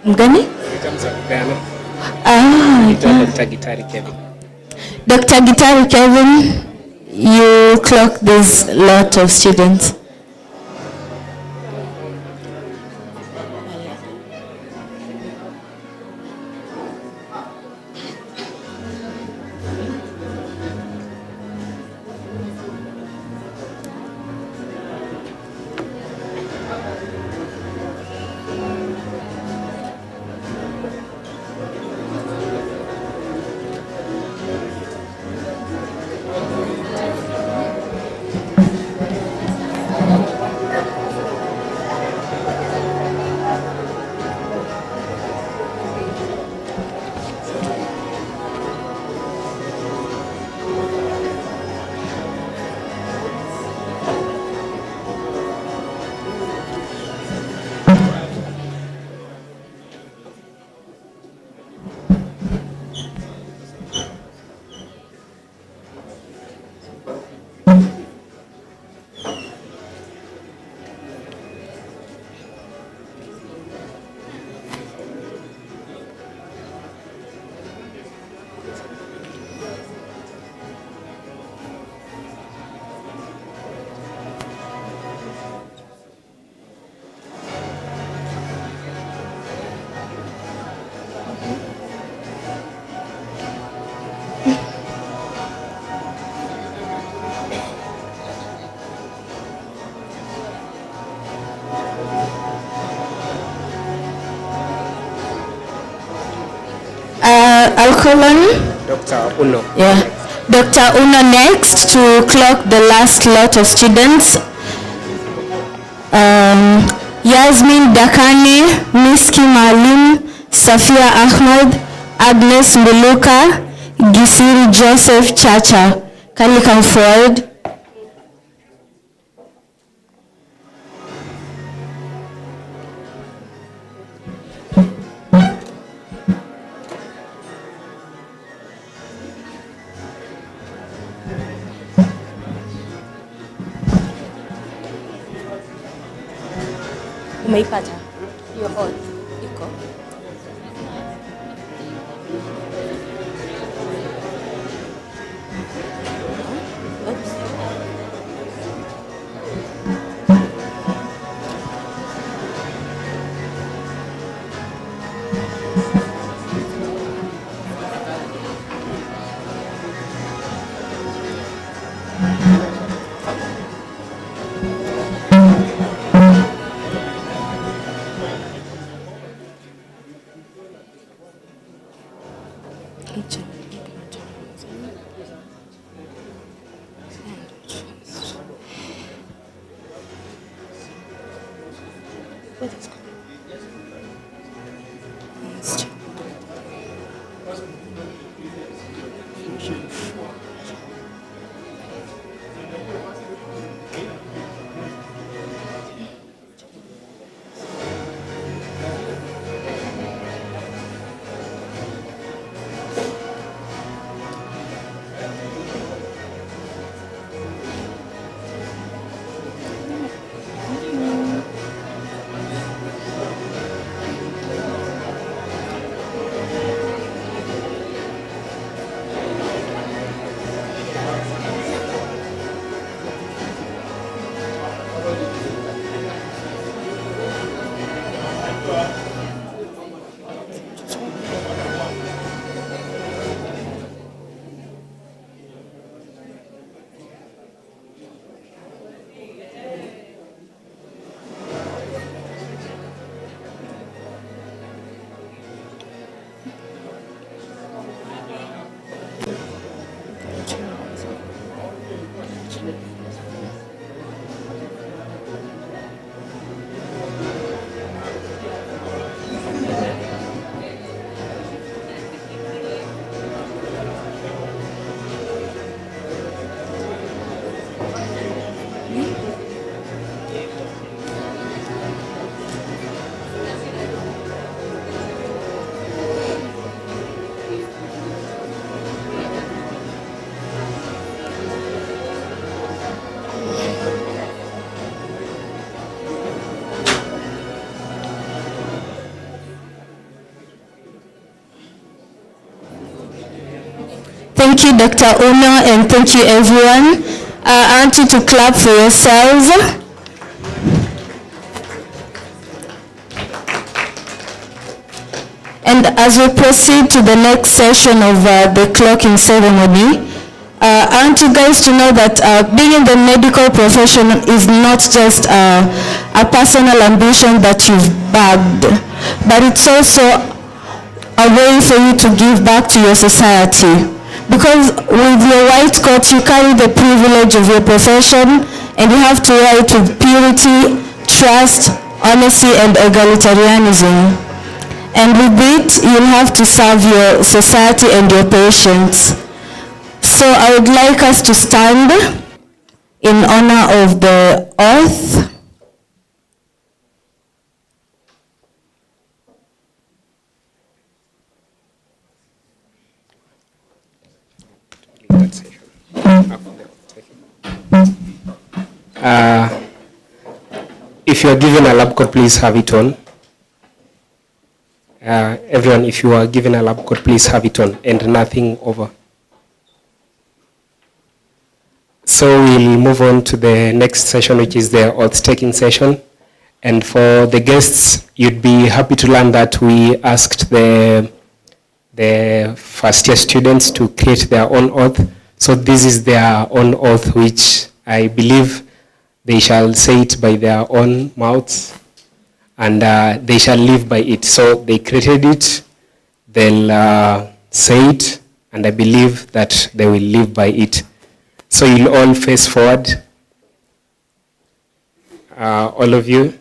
Mgani? Dr. Gitari Kevin. Dr. Gitari Kevin, you clock this lot of students. Dr. Uno. Yeah. Dr. Uno next to clock the last lot of students. Yasmin Dakane, Miski Malim, Safia Ahmed, Agnes Mbuluka, Gisiri Joseph Chacha. Can you come forward? Umeipata? Hiyo on. Iko. Oops. Thank you, Dr. Uno, and thank you, everyone. I want you to clap for yourselves. And as we proceed to the next session of the clocking ceremony, I want you guys to know that being in the medical profession is not just a personal ambition that you've bagged, but it's also a way for you to give back to your society. Because with your white coat, you carry the privilege of your profession, and you have to write with purity, trust, honesty, and egalitarianism. And with it, you'll have to serve your society and your patients. So I would like us to stand in honor of the oath. If you are given a lab coat, please have it on. Everyone, if you are given a lab coat, please have it on and nothing over. So we'll move on to the next session, which is the oath-taking session. And for the guests, you'd be happy to learn that we asked the first-year students to create their own oath. So this is their own oath, which I believe they shall say it by their own mouths, and they shall live by it. So they created it, they'll say it, and I believe that they will live by it. So you'll all face forward, all of you.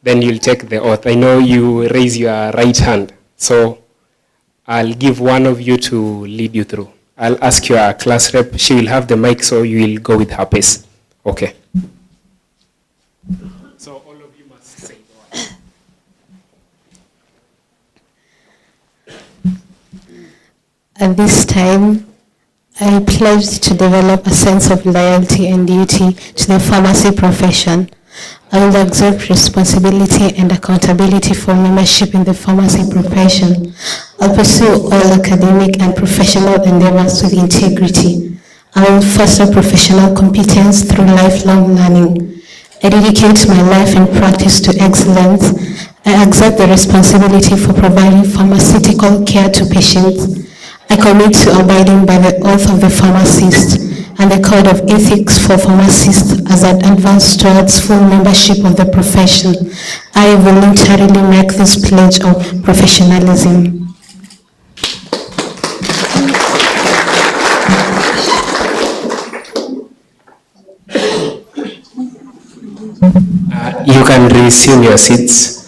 Then you'll take the oath. I know you raise your right hand, so I'll give one of you to lead you through. I'll ask your class rep. She will have the mic, so you will go with her pace. Okay. So all of you must say the word. At this time, I pledge to develop a sense of loyalty and duty to the pharmacy profession. I will exert responsibility and accountability for membership in the pharmacy profession. I'll pursue all academic and professional endeavors with integrity. I will foster professional competence through lifelong learning. I dedicate my life and practice to excellence. I exert the responsibility for providing pharmaceutical care to patients. I commit to abiding by the oath of the pharmacist and the code of ethics for pharmacists as I advance towards full membership of the profession. I voluntarily make this pledge of professionalism. You can resume your seats.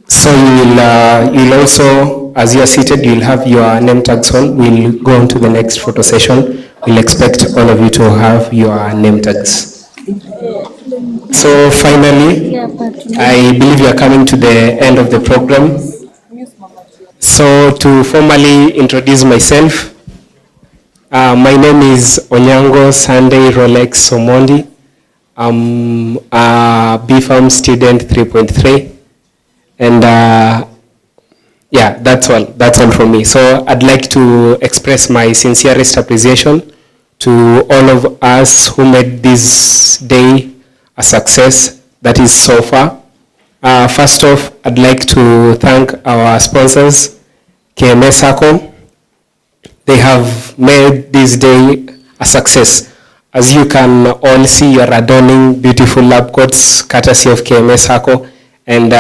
So you'll also, as you are seated, you'll have your name tags on. We'll go on to the next photo session. We'll expect all of you to have your name tags. So finally, I believe you are coming to the end of the program. So to formally introduce myself, my name is Onyango Sunday Rolex Omondi. I'm a B.Pharm student 3.3. And yeah, that's all from me. So I'd like to express my sincerest appreciation to all of us who made this day a success that is so far. First off, I'd like to thank our sponsors, K-Sacco. They have made this day a success. As you can all see, you're adorning beautiful lab coats courtesy of K-Sacco, and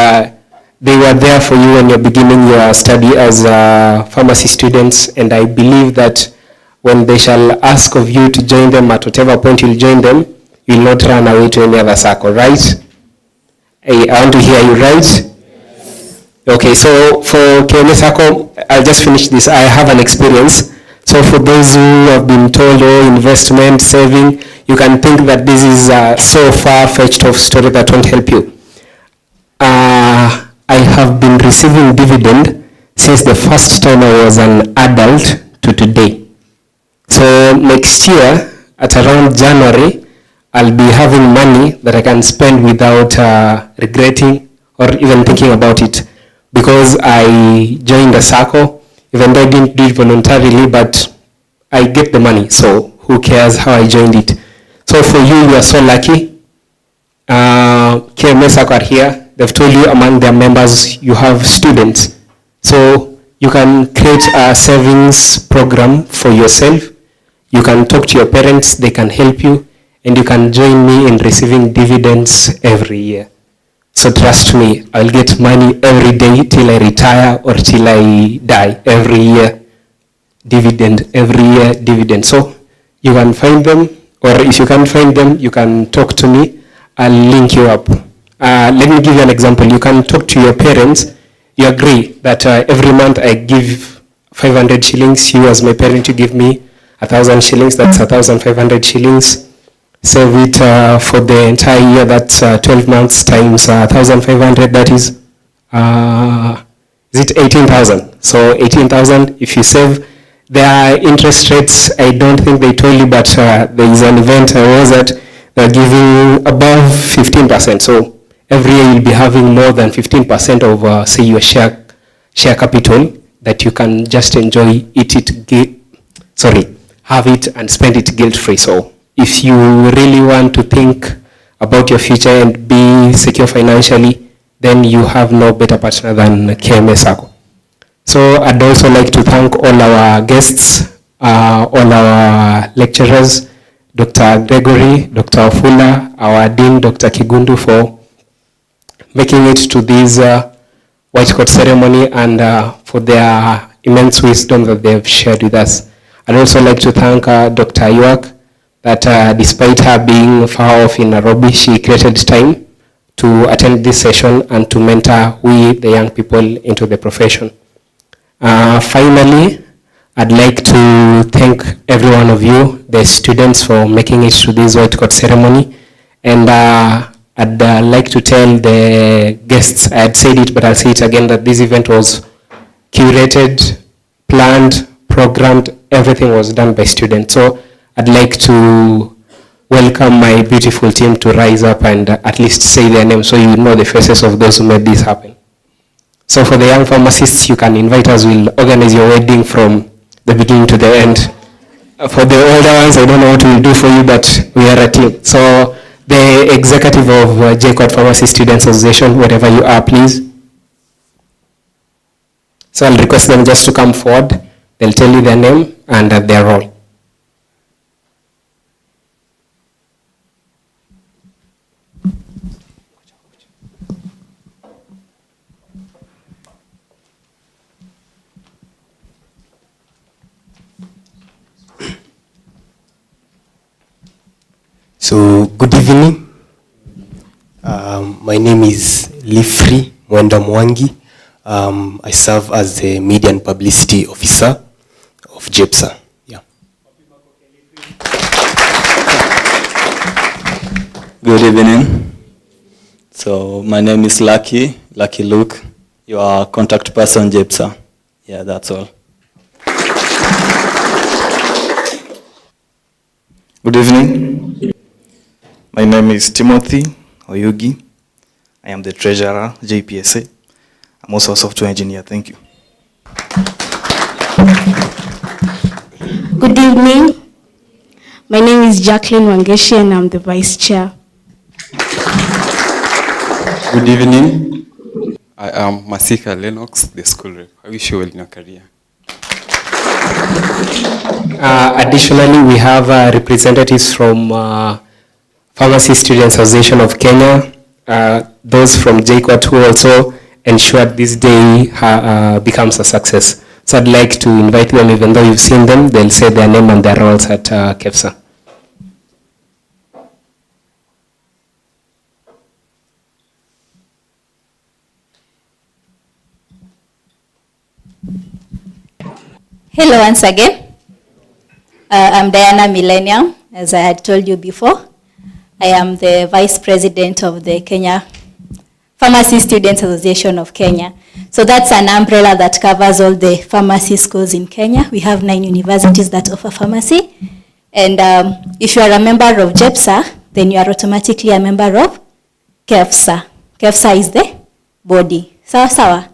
they were there for you when you're beginning your study as pharmacy students, and I believe that when they shall ask of you to join them at whatever point you'll join them, you'll not run away to any other circle, right? I want to hear you, right? Okay, so for K-Sacco, I'll just finish this. I have an experience. So for those who have been told, investment, saving, you can think that this is a so far-fetched of story that won't help you. I have been receiving dividend since the first time I was an adult to today. So next year, at around January, I'll be having money that I can spend without regretting or even thinking about it. Because I joined the SACCO, even though I didn't do it voluntarily, but I get the money, so who cares how I joined it. So for you, you are so lucky. K-Sacco are here. They've told you among their members you have students. So you can create a savings program for yourself. You can talk to your parents, they can help you, and you can join me in receiving dividends every year. So trust me, I'll get money every day till I retire or till I die. Every year, dividend, every year, dividend. So you can find them, or if you can't find them, you can talk to me. I'll link you up. Let me give you an example. You can talk to your parents. You agree that every month I give 500 shillings. You as my parent, you give me 1,000 shillings. That's 1,500 shillings. Save it for the entire year. That's 12 months times 1,500. That is it 18,000? So 18,000. If you save, there are interest rates. I don't think they told you, but there is an event I was at. They're giving above 15%. So every year you'll be having more than 15% of, say, your share capital that you can just enjoy, have it and spend it guilt-free. So if you really want to think about your future and be secure financially, then you have no better partner than K-Sacco. So I'd also like to thank all our guests, all our lecturers, Dr. Gregory, Dr. Ofula, our Dean, Dr. Kigundu, for making it to this white coat ceremony and for their immense wisdom that they have shared with us. I'd also like to thank Dr. York, that despite her being far off in Nairobi, she created time to attend this session and to mentor we, the young people, into the profession. Finally, I'd like to thank every one of you, the students, for making it to this white coat ceremony. And I'd like to tell the guests, I had said it, but I'll say it again, that this event was curated, planned, programmed, everything was done by students. So I'd like to welcome my beautiful team to rise up and at least say their names so you know the faces of those who made this happen. So for the young pharmacists, you can invite us. We'll organize your wedding from the beginning to the end. For the older ones, I don't know what we'll do for you, but we are a team. So the executive of JKUAT Pharmacy Students Association, wherever you are, please. So I'll request them just to come forward. They'll tell you their name and their role. So, good evening. My name is Lifri Mwenda Mwangi. I serve as the Media and Publicity Officer of JEPSA. Yeah. Good evening. So, my name is Lucky Luke. You are contact person JEPSA. Yeah, that's all. Good evening. My name is Timothy Oyugi. I am the treasurer, JPSA. I'm also a software engineer. Thank you. Good evening. My name is Jacqueline Wangeshi and I'm the vice chair. Good evening. I am Masika Lennox, the school rep. I wish you well in your career. Additionally, we have representatives from Pharmacy Students Association of Kenya, those from JKUAT who also ensured this day becomes a success. So I'd like to invite them, even though you've seen them, they'll say their name and their roles at KEPSA. Hello once again. I'm Diana Millennium, as I had told you before. I am the Vice President of the Kenya Pharmacy Students Association of Kenya. So that's an umbrella that covers all the pharmacy schools in Kenya. We have 9 universities that offer pharmacy. And if you are a member of JEPSA, then you are automatically a member of KEFSA. KEFSA is the body. Sawa sawa.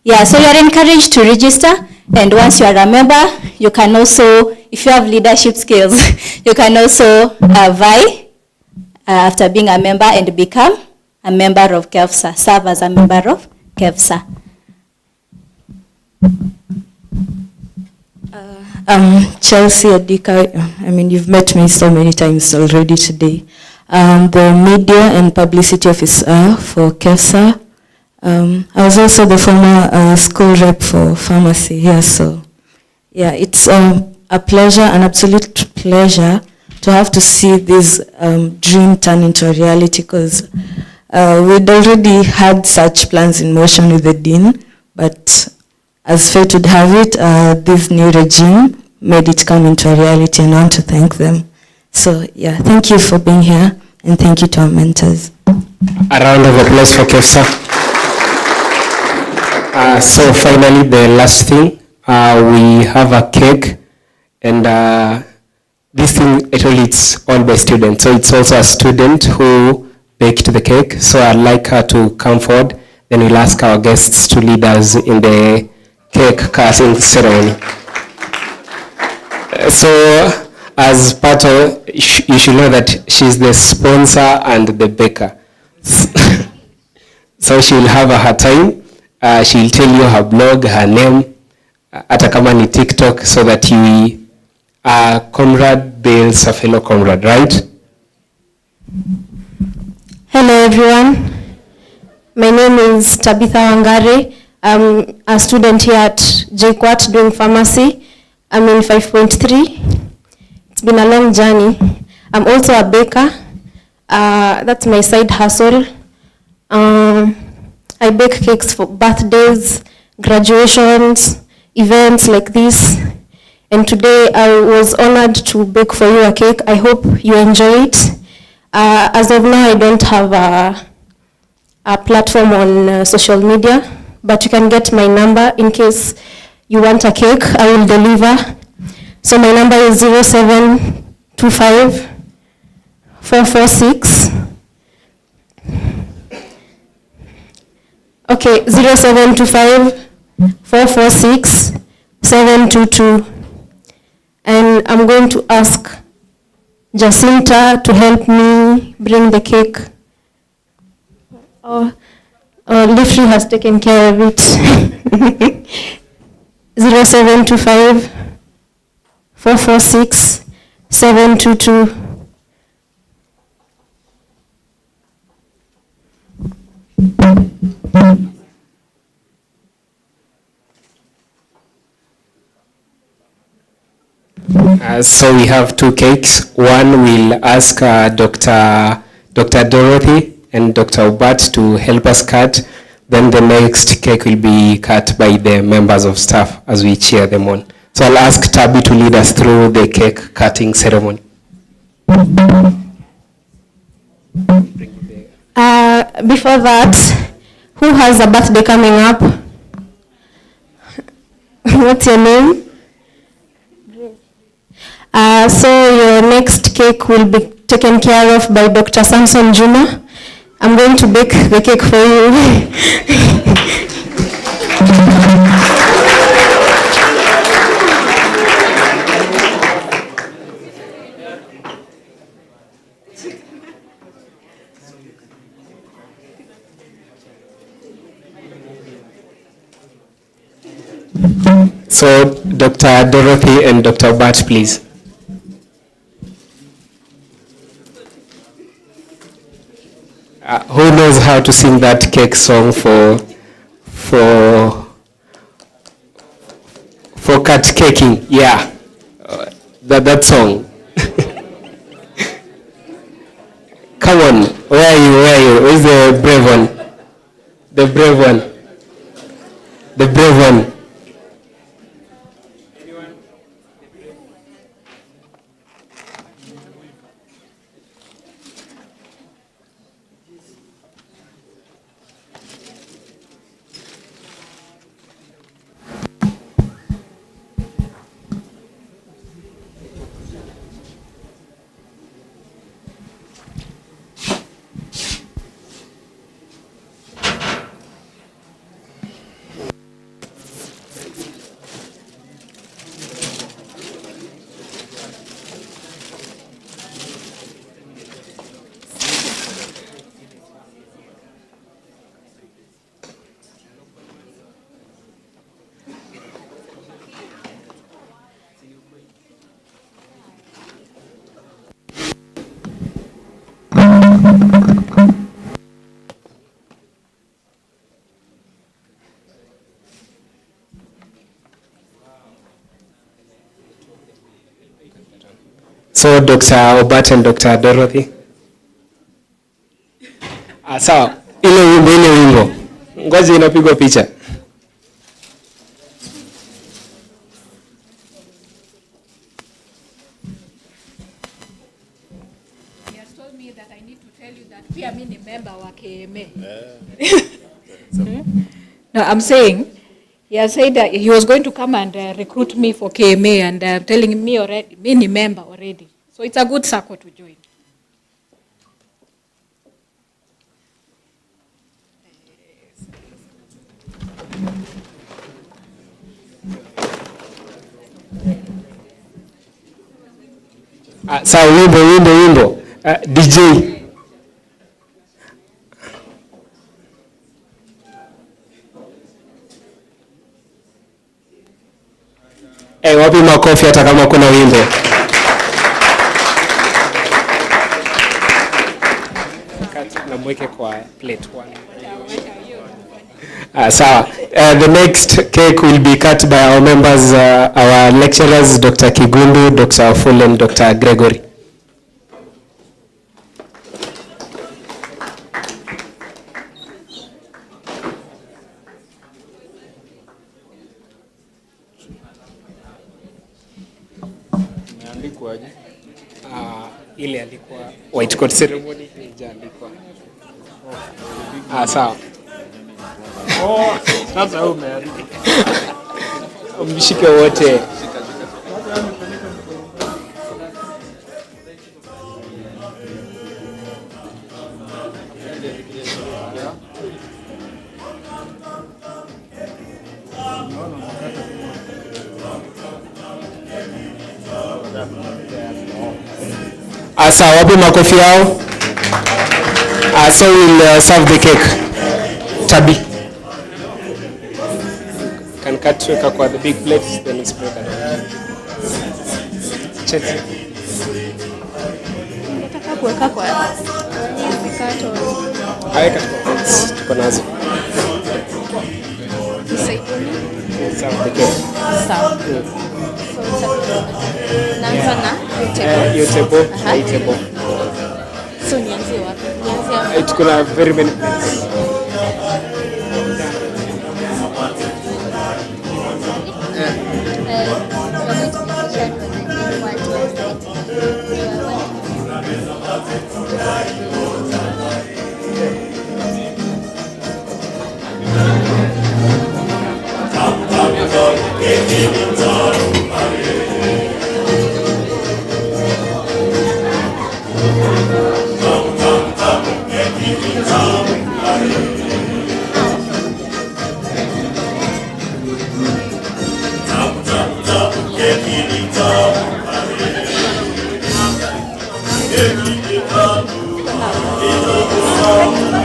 Yeah, so you are encouraged to register, and once you are a member, you can also, if you have leadership skills, you can also vie after being a member and become a member of KEFSA, serve as a member of KEFSA. Chelsea Adika, I mean, you've met me so many times already today. The media and publicity officer for KEFSA. I was also the former school rep for pharmacy here, so yeah, it's a pleasure, an absolute pleasure to have to see this dream turn into a reality, because we'd already had such plans in motion with the dean, but as fate would have it, this new regime made it come into a reality, and I want to thank them. So yeah, thank you for being here, and thank you to our mentors. A round of applause for KEFSA. So finally, the last thing, we have a cake, and this thing, actually it's all by students, so it's also a student who baked the cake, so I'd like her to come forward, then we'll ask our guests to lead us in the cake cutting ceremony. So, as part of, you should know that she's the sponsor and the baker. So she'll have her time. She'll tell you her blog, her name, hata kama ni TikTok, so that you, comrade builds a fellow comrade, right? Hello everyone. My name is Tabitha Wangari. I'm a student here at JKUAT doing pharmacy. I'm in 5.3. It's been a long journey. I'm also a baker. That's my side hustle. I bake cakes for birthdays, graduations, events like this. And today I was honored to bake for you a cake. I hope you enjoy it. As of now, I don't have a platform on social media, but you can get my number in case you want a cake. I will deliver. So my number is 0725 446. Okay, 0725 446 722. And I'm going to ask Jacinta to help me bring the cake. Lifree has taken care of it. 0725 446 722. So we have two cakes. One will ask Dr. Dorothy and Dr. Ubat to help us cut. Then the next cake will be cut by the members of staff as we cheer them on. So I'll ask Tabby to lead us through the cake cutting ceremony. Before that, who has a birthday coming up? What's your name? So your next cake will be taken care of by Dr. Samson Juma. I'm going to bake the cake for you. So Dr. Dorothy and Dr. Bat, please. Who knows how to sing that cake song for cut caking? Yeah, that song. Come on, where are you? Where's the brave one? The brave one. The brave one. So Dr. Obat and Dr. Dorothy. Sawa. Ile wimbo. Ngoja inapigwa picha. Pia mimi ni member wa KMA. No, I'm saying, he has said that he was going to come and recruit me for KMA, and telling me already, me ni member already. So it's a good circle to join. Sawa, wimbo. DJ. Wapi makofi hata kama kuna wimbo. Na mweke kwa plate one. Sawa. The next cake will be cut by our members, our lecturers, Dr. Kigundu, Dr. Full, and Dr. Gregory. Ile alikuwa white coat ceremony ijaandikwa. Sawa. Sasa umeandika. Mshike wote. Asa, wapi makofi yao? So we'll serve the cake. Tabi. Can cut weka kwa the big plates, then we spread it. Cheti. Nataka kuweka kwa mikato. Aweka kwa plates. Tuko nazo. Serve the cake. Sawa. Your table, my table. So nianzie wapi? It's gonna have very many plates.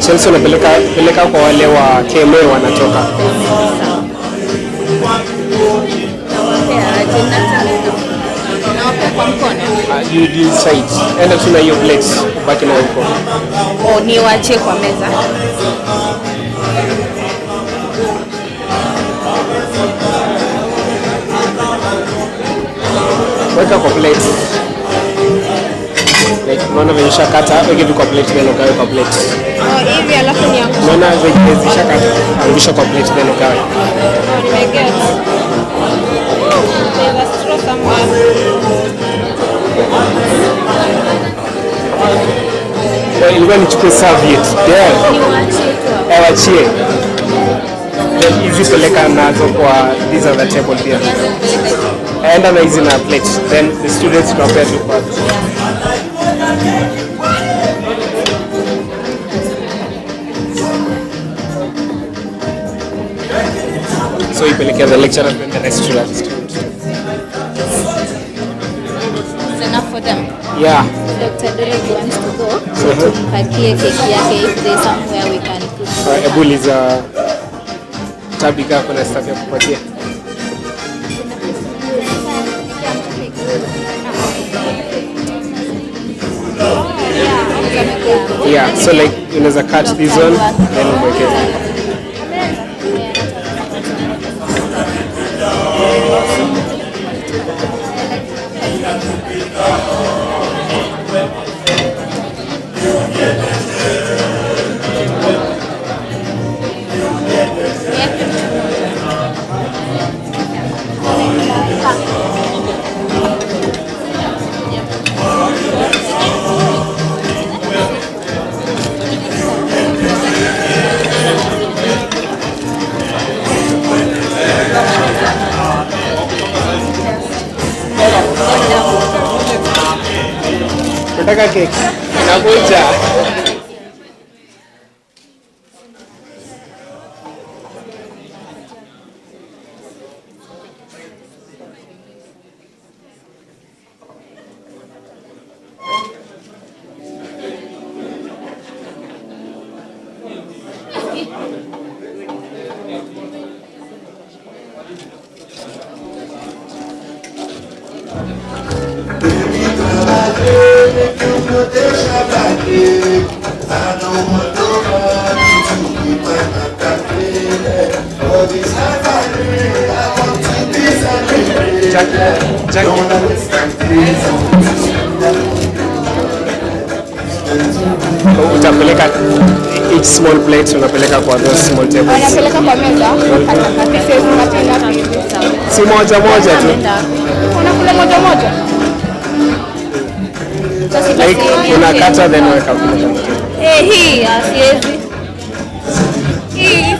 Chelsea unapeleka kwa wale wa KMA wanatoka. You decide. Enda tuna hiyo plate ubaki na huko. Ni waachie kwa meza. Weka kwa plate. Like unaona venye shakata, weke kwa plate then ugawe kwa plate. Hivi alafu niangushe. Unaona venye shakata, angusha kwa plate then ugawe. Nimeget. There's a straw somewhere. Ilikuwa nichukue serviette. There. Wachie. Then hizi peleka nazo kwa these other table pia. Enda na hizi na plate. Then the students prepare to pass. So ipelekea the lecturer and the rest students. It's enough for them. Yeah. Dr. Derek wants to go. So tumpakie keki yake if there's somewhere we can put. Ebuliza Tabika kuna staff ya kupatia. Yeah, so like unaweza cut this one then umweke. unataka keki? Nakuja. Utapeleka each small plate, unapeleka kwa those small tables. Anapeleka kwa meza. Pieces ngapi? Si moja moja tu. Unakula moja moja. Like unakata then weka kule. Hii asiwezi. Hii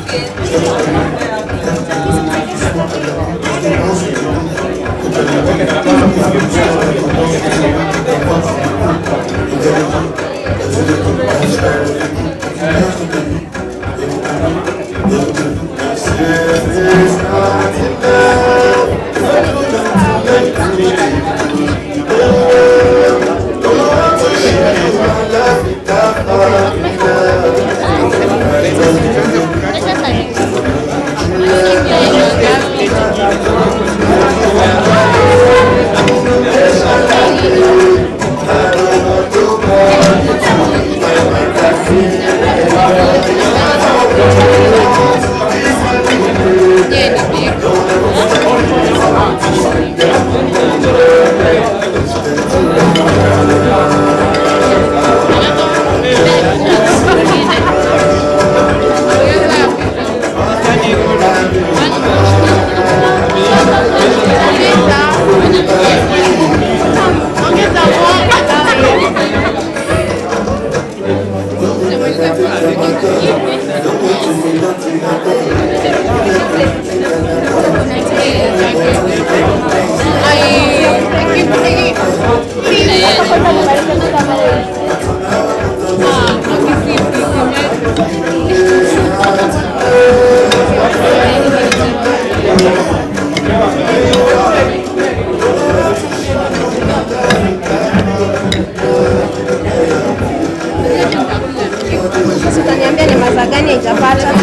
utaniambia ni maza gani itapata.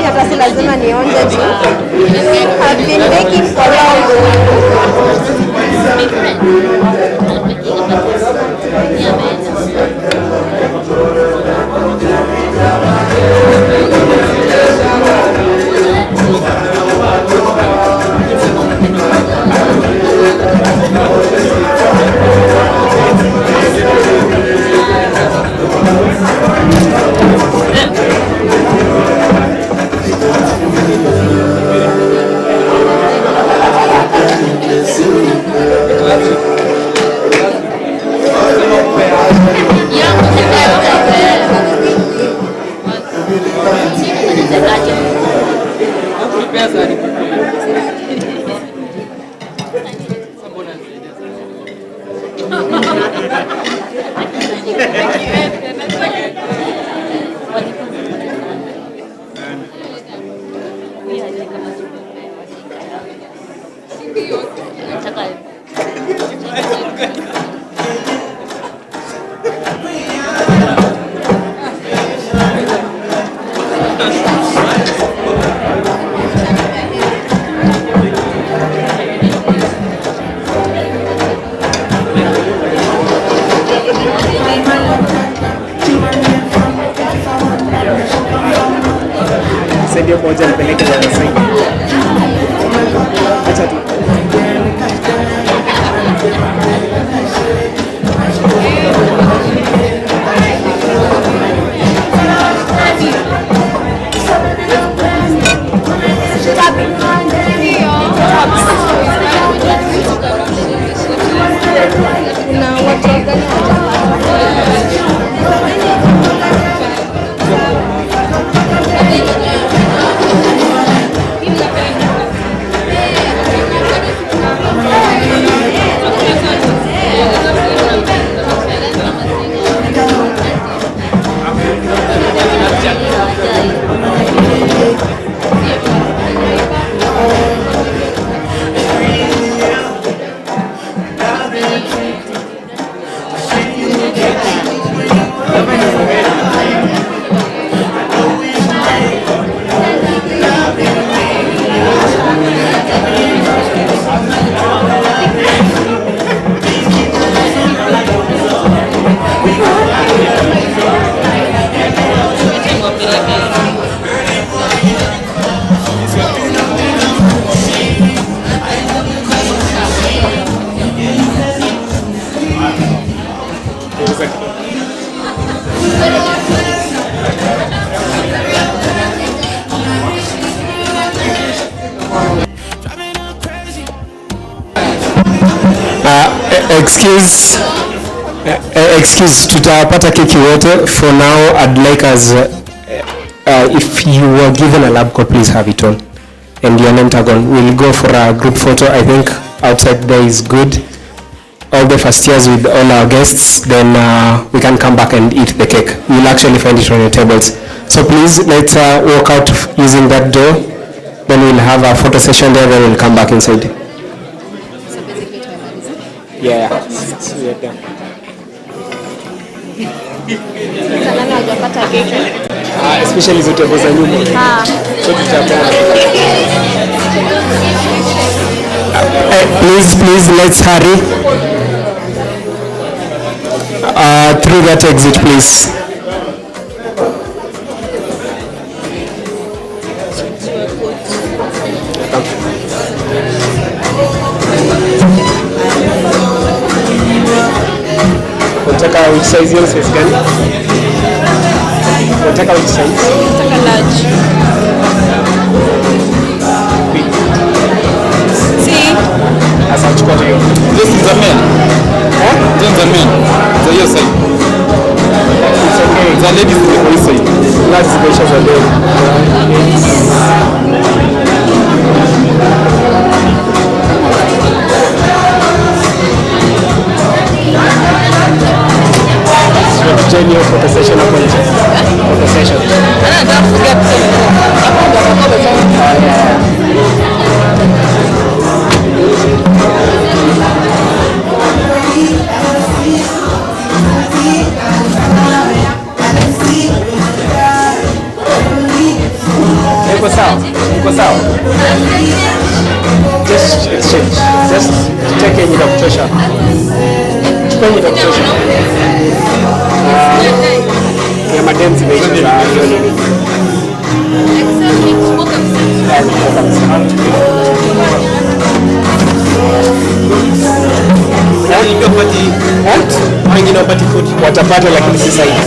Hata si lazima nionje tu. I've been making for long. Saidia moja nipeleke na saidia. Acha tu. Excuse, tutapata keki wote. For now, I'd like us, if you were given a lab coat, please have it on. And your name tag on. We'll go for a group photo. I think outside there is good. All the first years with all our guests, then we can come back and eat the cake. You'll actually find it on your tables. So please, let's walk out using that door. Then we'll have a photo session there, then we'll come back inside. Yeah. We are done. Especially the tables za nyuma. So please, let's hurry. Through that exit, please. Unataka which size hiyo size gani? Unataka which size? Unataka large. See? Sasa chukua hiyo. This is a man. This is a man. So your side. It's okay. The ladies on this side. Large special za leo. Join your photo session hapo nje. Photo session. Nataka kupiga picha. Iko sawa. Just exchange. Just take a muda kutosha. Chukua muda kutosha. Ya madem zimeisha za hiyo nini. Wengine wapati kodi. Watapata lakini si sahihi.